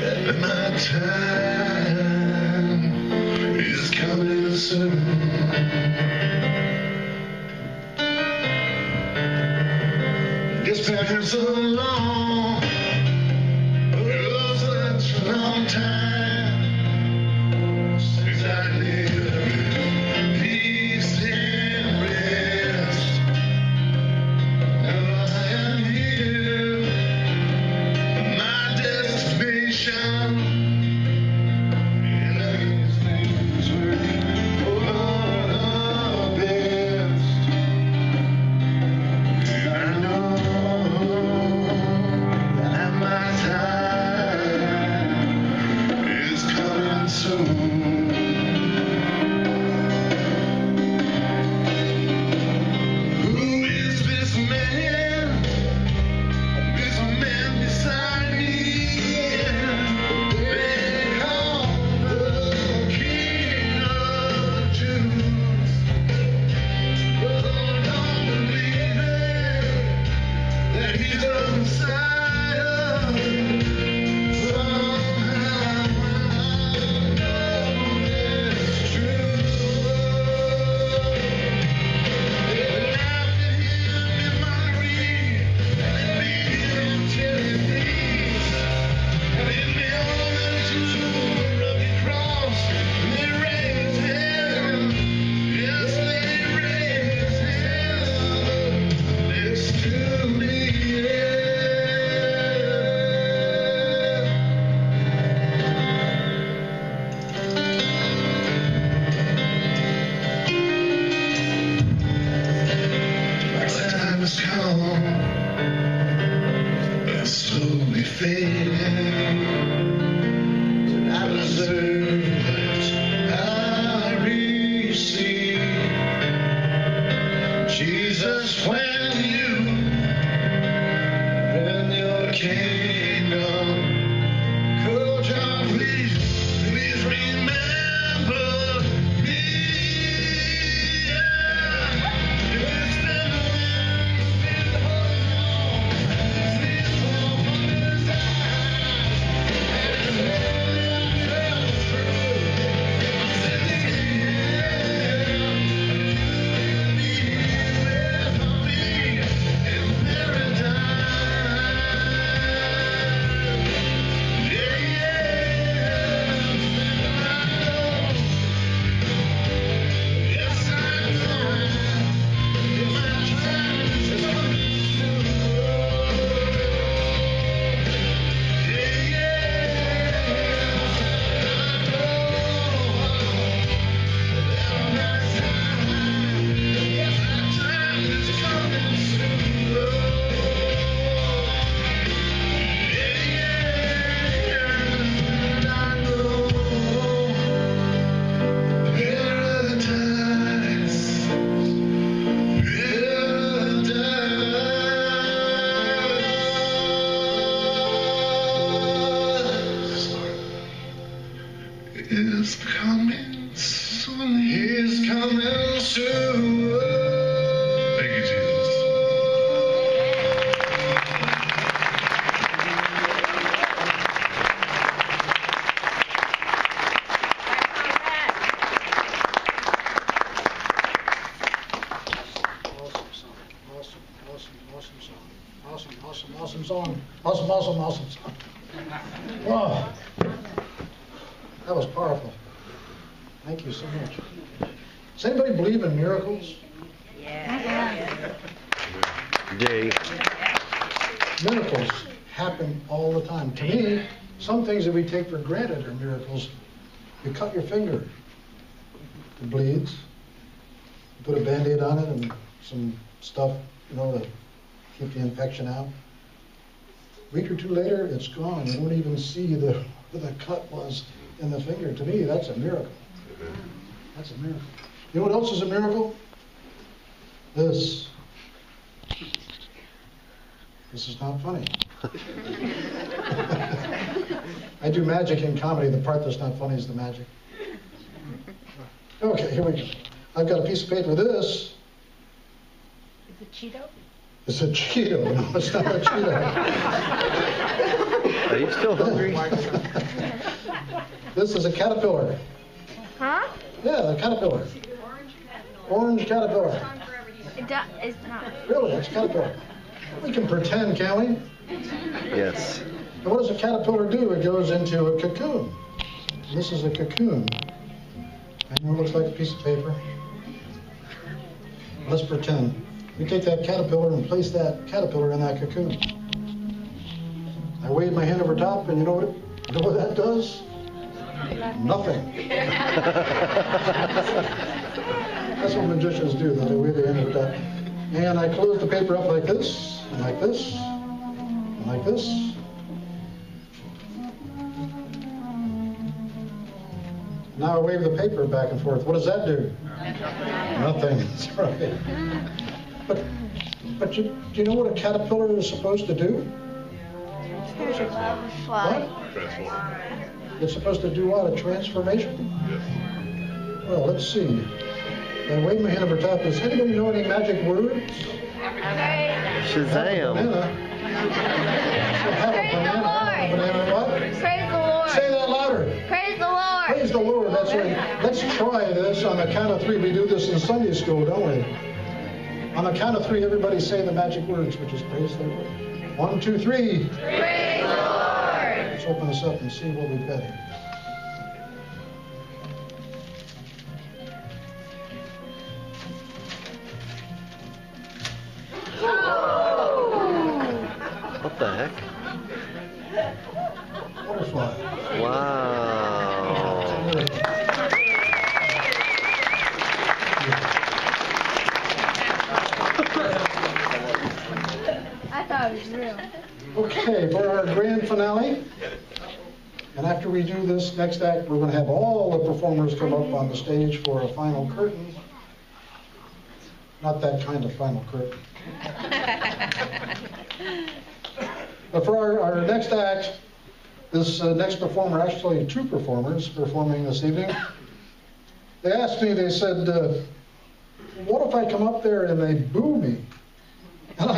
[SPEAKER 9] that my time is coming soon. It's been so long, oh, such a long time since I lived peace and rest. Now I am here, my destination, and these things were for the best. And I know that my time is coming soon. Who is this man? This man beside me? They call the King of the Jews. But I don't believe it, that he's the Messiah. Somehow I know it's true. They laughed at him in mockery, and they beat him till he bleeds. And they nailed him to a rugged cross, and they raised him. Yes, they raised him next to me. My time has come, and slowly fading. I deserve what I receive. Jesus, when you bring your kingdom, could you please remember me? It's been holding on, please open his eyes and tell the truth. Send me here, be with me in paradise. Yeah, yes, I know that my time is coming soon. Yeah, is coming soon. He's coming soon. Thank you, Jesus.
[SPEAKER 1] Awesome song. Awesome song. Wow. That was powerful. Thank you so much. Does anybody believe in miracles?
[SPEAKER 4] Jay.
[SPEAKER 1] Miracles happen all the time. To me, some things that we take for granted are miracles. You cut your finger, it bleeds. You put a Band-Aid on it and some stuff, to keep the infection out. A week or two later, it's gone. You don't even see where the cut was in the finger. To me, that's a miracle. That's a miracle. You know what else is a miracle? This. This is not funny. I do magic in comedy. The part that's not funny is the magic. Okay, here we go. I've got a piece of paper. This.
[SPEAKER 11] Is it Cheeto?
[SPEAKER 1] It's a Cheeto. No, it's not a Cheeto.
[SPEAKER 4] Are you still hungry?
[SPEAKER 1] This is a caterpillar.
[SPEAKER 2] Huh?
[SPEAKER 1] Yeah, a caterpillar. Orange caterpillar.
[SPEAKER 2] It's not.
[SPEAKER 1] Really, it's a caterpillar. We can pretend, can't we?
[SPEAKER 4] Yes.
[SPEAKER 1] And what does a caterpillar do? It goes into a cocoon. This is a cocoon. I know it looks like a piece of paper. Let's pretend. We take that caterpillar and place that caterpillar in that cocoon. I wave my hand over top, and you know what that does? Nothing. That's what magicians do, though. They wave their hand over top. And I close the paper up like this, and like this, and like this. Now I wave the paper back and forth. What does that do? Nothing. That's right. But do you know what a caterpillar is supposed to do? What? It's supposed to do what? A transformation?
[SPEAKER 9] Yes.
[SPEAKER 1] Well, let's see. I wave my hand over top. Does anybody know any magic words?
[SPEAKER 4] Shazam.
[SPEAKER 1] Banana what?
[SPEAKER 2] Praise the Lord.
[SPEAKER 1] Say that louder.
[SPEAKER 2] Praise the Lord.
[SPEAKER 1] Praise the Lord. That's right. Let's try this on the count of 3. We do this in Sunday school, don't we? On the count of 3, everybody say the magic words, which is praise the Lord. 1, 2, 3.
[SPEAKER 2] Praise the Lord.
[SPEAKER 1] Let's open this up and see what we've got here.
[SPEAKER 4] What the heck?
[SPEAKER 1] Butterfly.
[SPEAKER 4] Wow.
[SPEAKER 2] I thought it was real.
[SPEAKER 1] Okay, for our grand finale, and after we do this next act, we're going to have all the performers come up on the stage for a final curtain. Not that kind of final curtain. But for our next act, this next performer, actually 2 performers performing this evening, they asked me, they said, what if I come up there and they boo me? And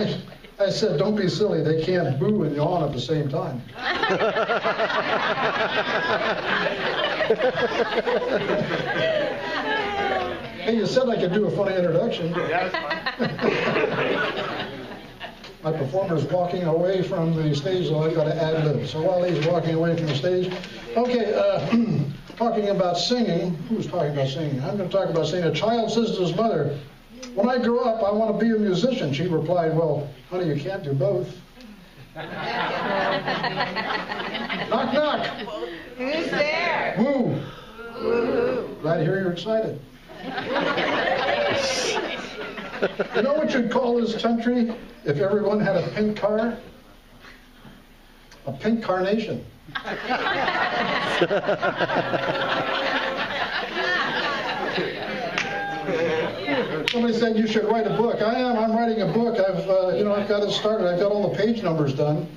[SPEAKER 1] I said, don't be silly, they can't boo and yawn at the same time. Hey, you said I could do a funny introduction. My performer's walking away from the stage, so I've got to ad lib. So while he's walking away from the stage, okay, talking about singing. Who's talking about singing? I'm going to talk about singing. A child says to his mother, when I grow up, I want to be a musician. She replied, well, honey, you can't do both. Knock, knock.
[SPEAKER 2] Who's there?
[SPEAKER 1] Woo. Woo. Glad to hear you're excited. You know what you'd call this country if everyone had a pink car? A pink carnation. Somebody said you should write a book. I'm writing a book. I've got it started. I've got all the page numbers done.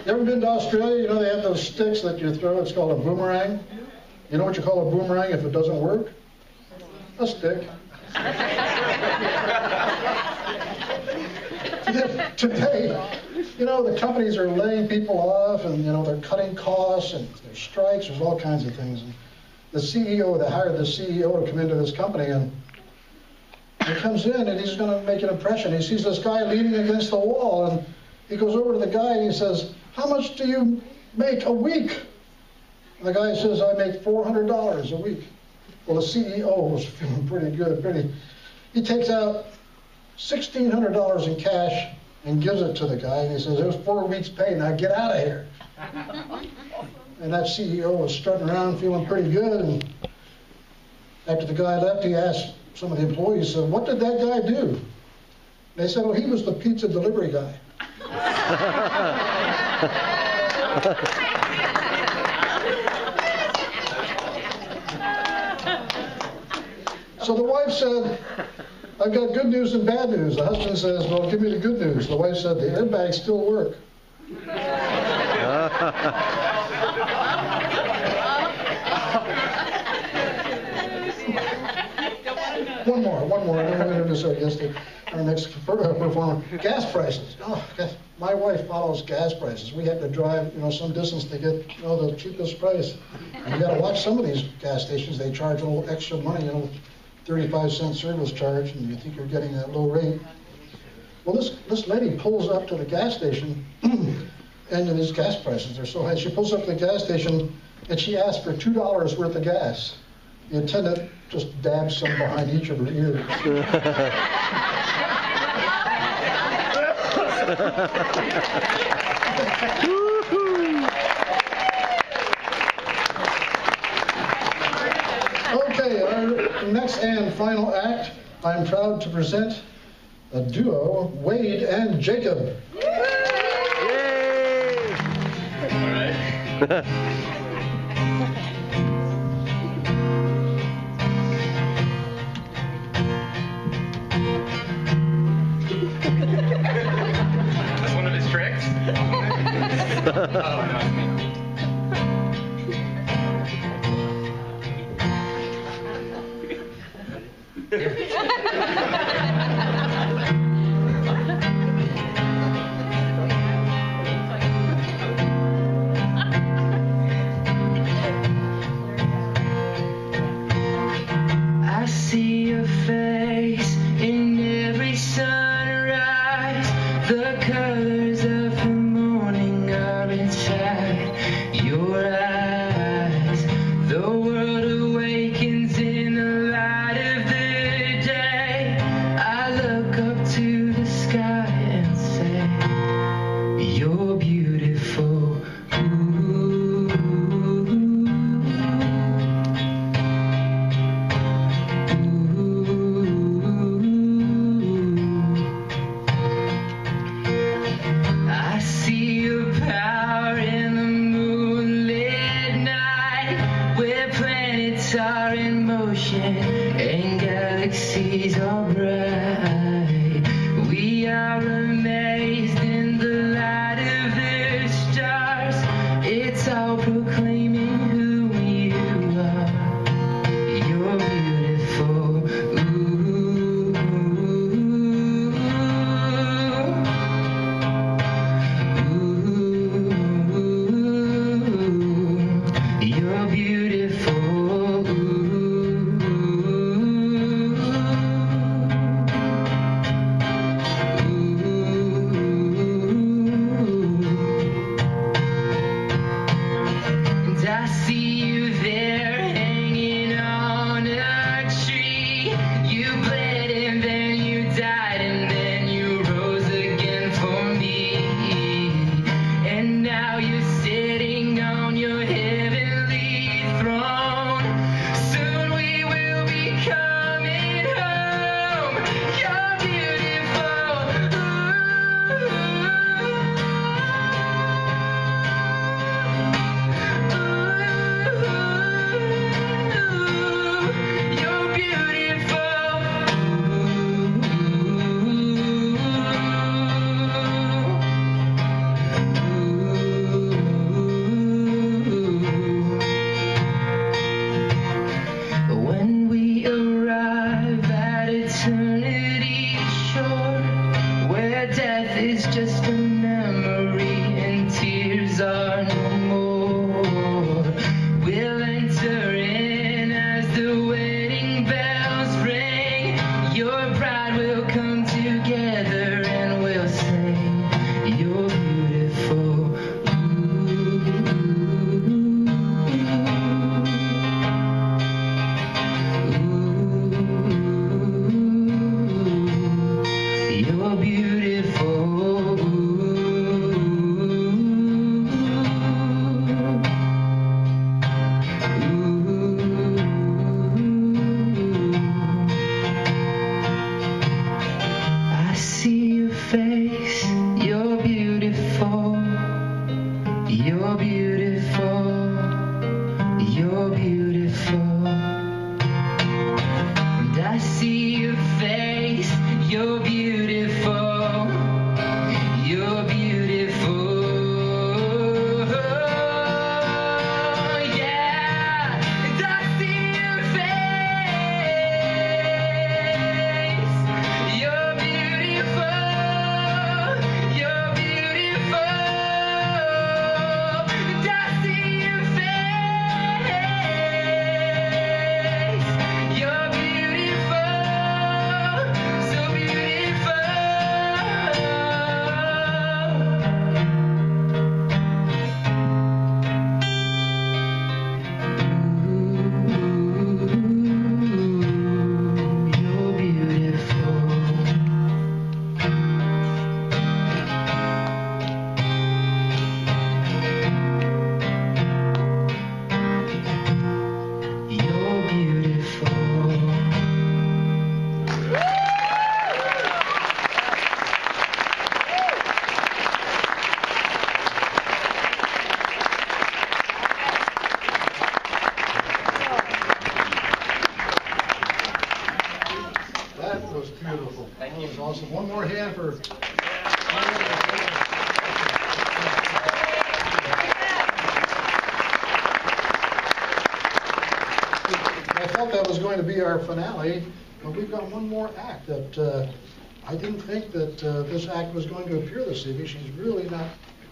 [SPEAKER 1] You ever been to Australia? You know they have those sticks that you throw. It's called a boomerang. You know what you call a boomerang if it doesn't work? A stick. Today, the companies are laying people off, and they're cutting costs, and there's strikes. There's all kinds of things. And the CEO, they hired the CEO to come into this company, and he comes in and he's going to make an impression. He sees this guy leaning against the wall, and he goes over to the guy and he says, "How much do you make a week?" And the guy says, "I make $400 a week." Well, the CEO was feeling pretty good. He takes out $1,600 in cash and gives it to the guy, and he says, "There's 4 weeks' pay. Now get out of here." And that CEO was strutting around feeling pretty good. And after the guy left, he asked some of the employees, said, "What did that guy do?" They said, "Well, he was the pizza delivery guy." So the wife said, "I've got good news and bad news." The husband says, "Well, give me the good news." The wife said, "The airbags still work." guess our next performer, gas prices. Oh, my wife follows gas prices. We have to drive, some distance to get, the cheapest price. And you got to watch some of these gas stations. They charge a little extra money, 35-cent service charge, and you think you're getting that low rate. Well, this lady pulls up to the gas station, and these gas prices are so high. She pulls up to the gas station, and she asks for $2 worth of gas. The attendant just dabs some behind each of her ears. Okay, our next and final act, I'm proud to present a duo, Wade and Jacob.
[SPEAKER 4] Yay!
[SPEAKER 5] All right. That's one of his tricks? Oh, no, it's me.
[SPEAKER 2] I see your face in every sunrise. The colors of the morning are inside your eyes. The world awakens in the light of the day. I look up to the sky and say, you're beautiful. I see your power in the moonlit night, where planets are in motion and galaxies are bright. We are amazed in the light of the stars. It's all proclaiming who you are. You're beautiful. You're beautiful. And I see you there hanging on a tree. You bled and then you died and then you rose again for me. And now you're sitting on your heavenly throne. Soon we will be coming home. You're beautiful. You're beautiful. When we arrive at eternity's shore, where death is just a memory and tears are no more, we'll enter in as the wedding bells ring. Your bride will come together and we'll sing, you're beautiful. You're beautiful. I see your face. You're beautiful. You're beautiful. You're beautiful. And I see your face, you're beautiful, you're beautiful, yeah. And I see your face,
[SPEAKER 1] That was awesome. One more hand for... I thought that was going to be our finale, but we've got one more act that I didn't think that this act was going to appear this evening. She's really not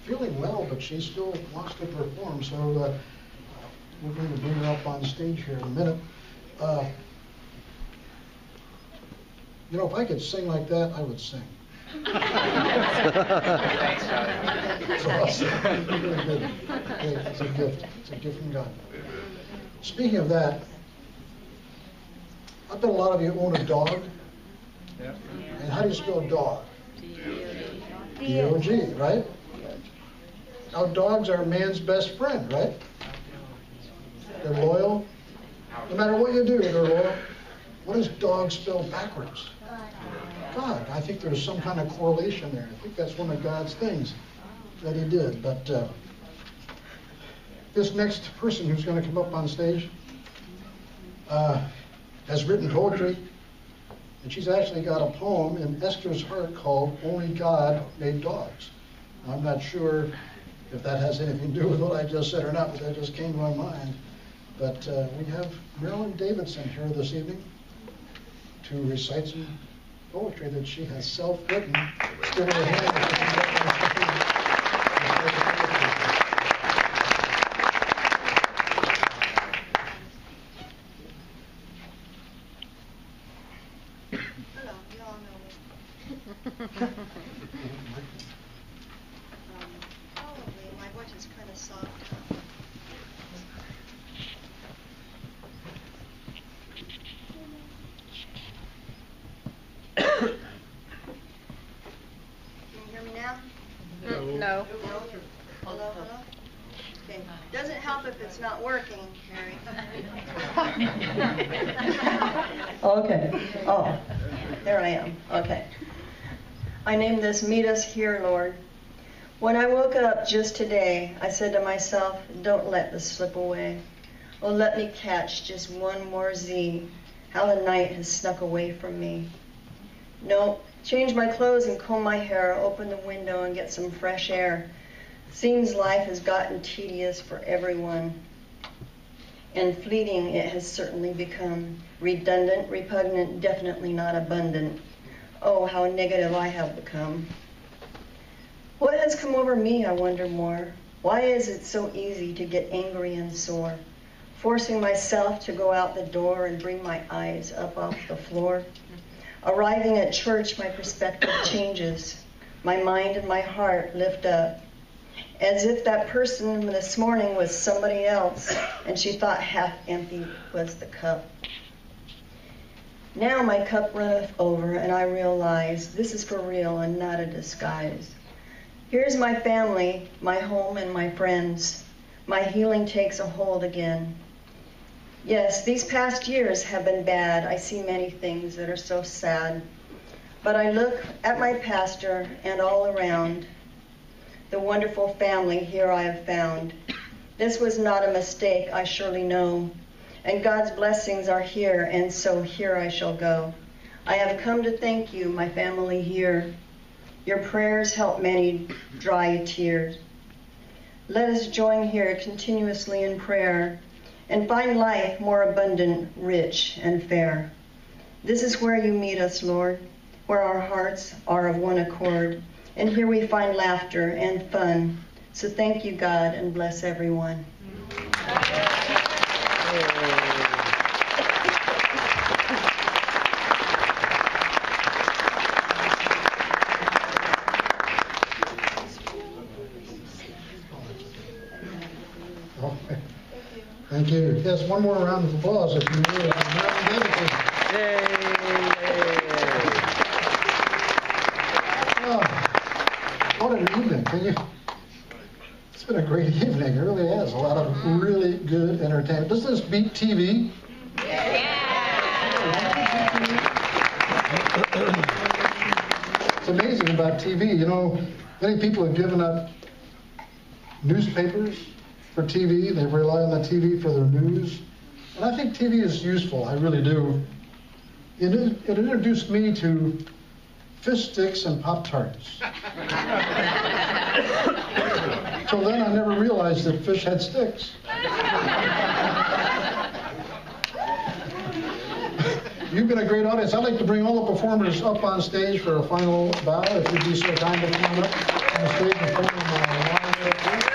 [SPEAKER 1] feeling well, but she still wants to perform, so we're going to bring her up on stage here in a minute. You know, if I could sing like that, I would sing.
[SPEAKER 2] Thanks, Charlie.
[SPEAKER 1] It's awesome. Really good. It's a gift. It's a gift from God. Speaking of that, I bet a lot of you own a dog.
[SPEAKER 5] Yep.
[SPEAKER 1] And how do you spell dog? D-O-G, right? Now, dogs are man's best friend, right? They're loyal. No matter what you do, they're loyal. What does dog spell backwards? God. I think there's some kind of correlation there. I think that's one of God's things that he did. But this next person who's going to come up on stage has written poetry, and she's actually got a poem in Esther's heart called Only God Made Dogs. I'm not sure if that has anything to do with what I just said or not, but that just came to my mind. But we have Marilyn Davidson here this evening to recite some poetry that she has self-written. Give her a hand.
[SPEAKER 11] Hello, you all know me. Probably my voice is kind of soft. Can you hear me now?
[SPEAKER 6] No.
[SPEAKER 11] Hello, hello? Okay. Doesn't help if it's not working, Mary. Okay. Oh, there I am. Okay. I named this Meet Us Here, Lord. When I woke up just today, I said to myself, don't let this slip away. Oh, let me catch just one more Z. How the night has snuck away from me. No, change my clothes and comb my hair, open the window and get some fresh air. Seems life has gotten tedious for everyone. And fleeting it has certainly become. Redundant, repugnant, definitely not abundant. Oh, how negative I have become. What has come over me, I wonder more? Why is it so easy to get angry and sore? Forcing myself to go out the door and bring my eyes up off the floor. Arriving at church, my perspective changes. My mind and my heart lift up. As if that person this morning was somebody else, and she thought half empty was the cup. Now my cup runneth over, and I realize this is for real and not a disguise. Here's my family, my home, and my friends. My healing takes a hold again. Yes, these past years have been bad. I see many things that are so sad. But I look at my pastor and all around, the wonderful family here I have found. This was not a mistake, I surely know. And God's blessings are here, and so here I shall go. I have come to thank you, my family here. Your prayers help many dry tears. Let us join here continuously in prayer and find life more abundant, rich, and fair. This is where you meet us, Lord, where our hearts are of one accord, and here we find laughter and fun. So thank you, God, and bless everyone.
[SPEAKER 1] Thank you. Yes, one more round of applause if you will. Oh, what an evening. Can you? It's been a great evening. It really has. A lot of really good entertainment. Does this beat TV? It's amazing about TV. You know, many people have given up newspapers for TV. They rely on the TV for their news. And I think TV is useful. I really do. It introduced me to fish sticks and Pop-Tarts. Till then, I never realized that fish had sticks. You've been a great audience. I'd like to bring all the performers up on stage for a final bow. If you'd be so kind to come up on the stage and form a line there, please.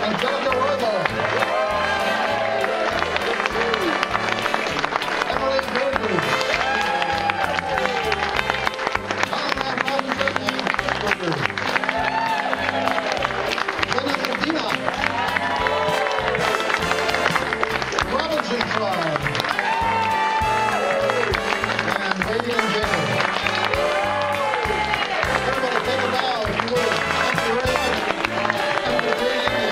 [SPEAKER 2] Angelika Roybal. Marilyn Davidson. Conrad Robinson Chris Vergers. Jenna Medina. Robinson Tribe. And Lady and Jenny. Everybody take a bow if you would. Thank you very much. Have a great evening.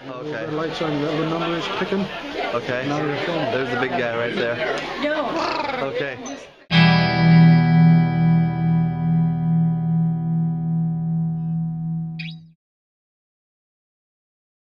[SPEAKER 4] Okay.
[SPEAKER 1] The lights on, the number is picking.
[SPEAKER 4] Okay.
[SPEAKER 1] Now you're filming.
[SPEAKER 4] There's the big guy right there.
[SPEAKER 10] No.
[SPEAKER 4] Okay.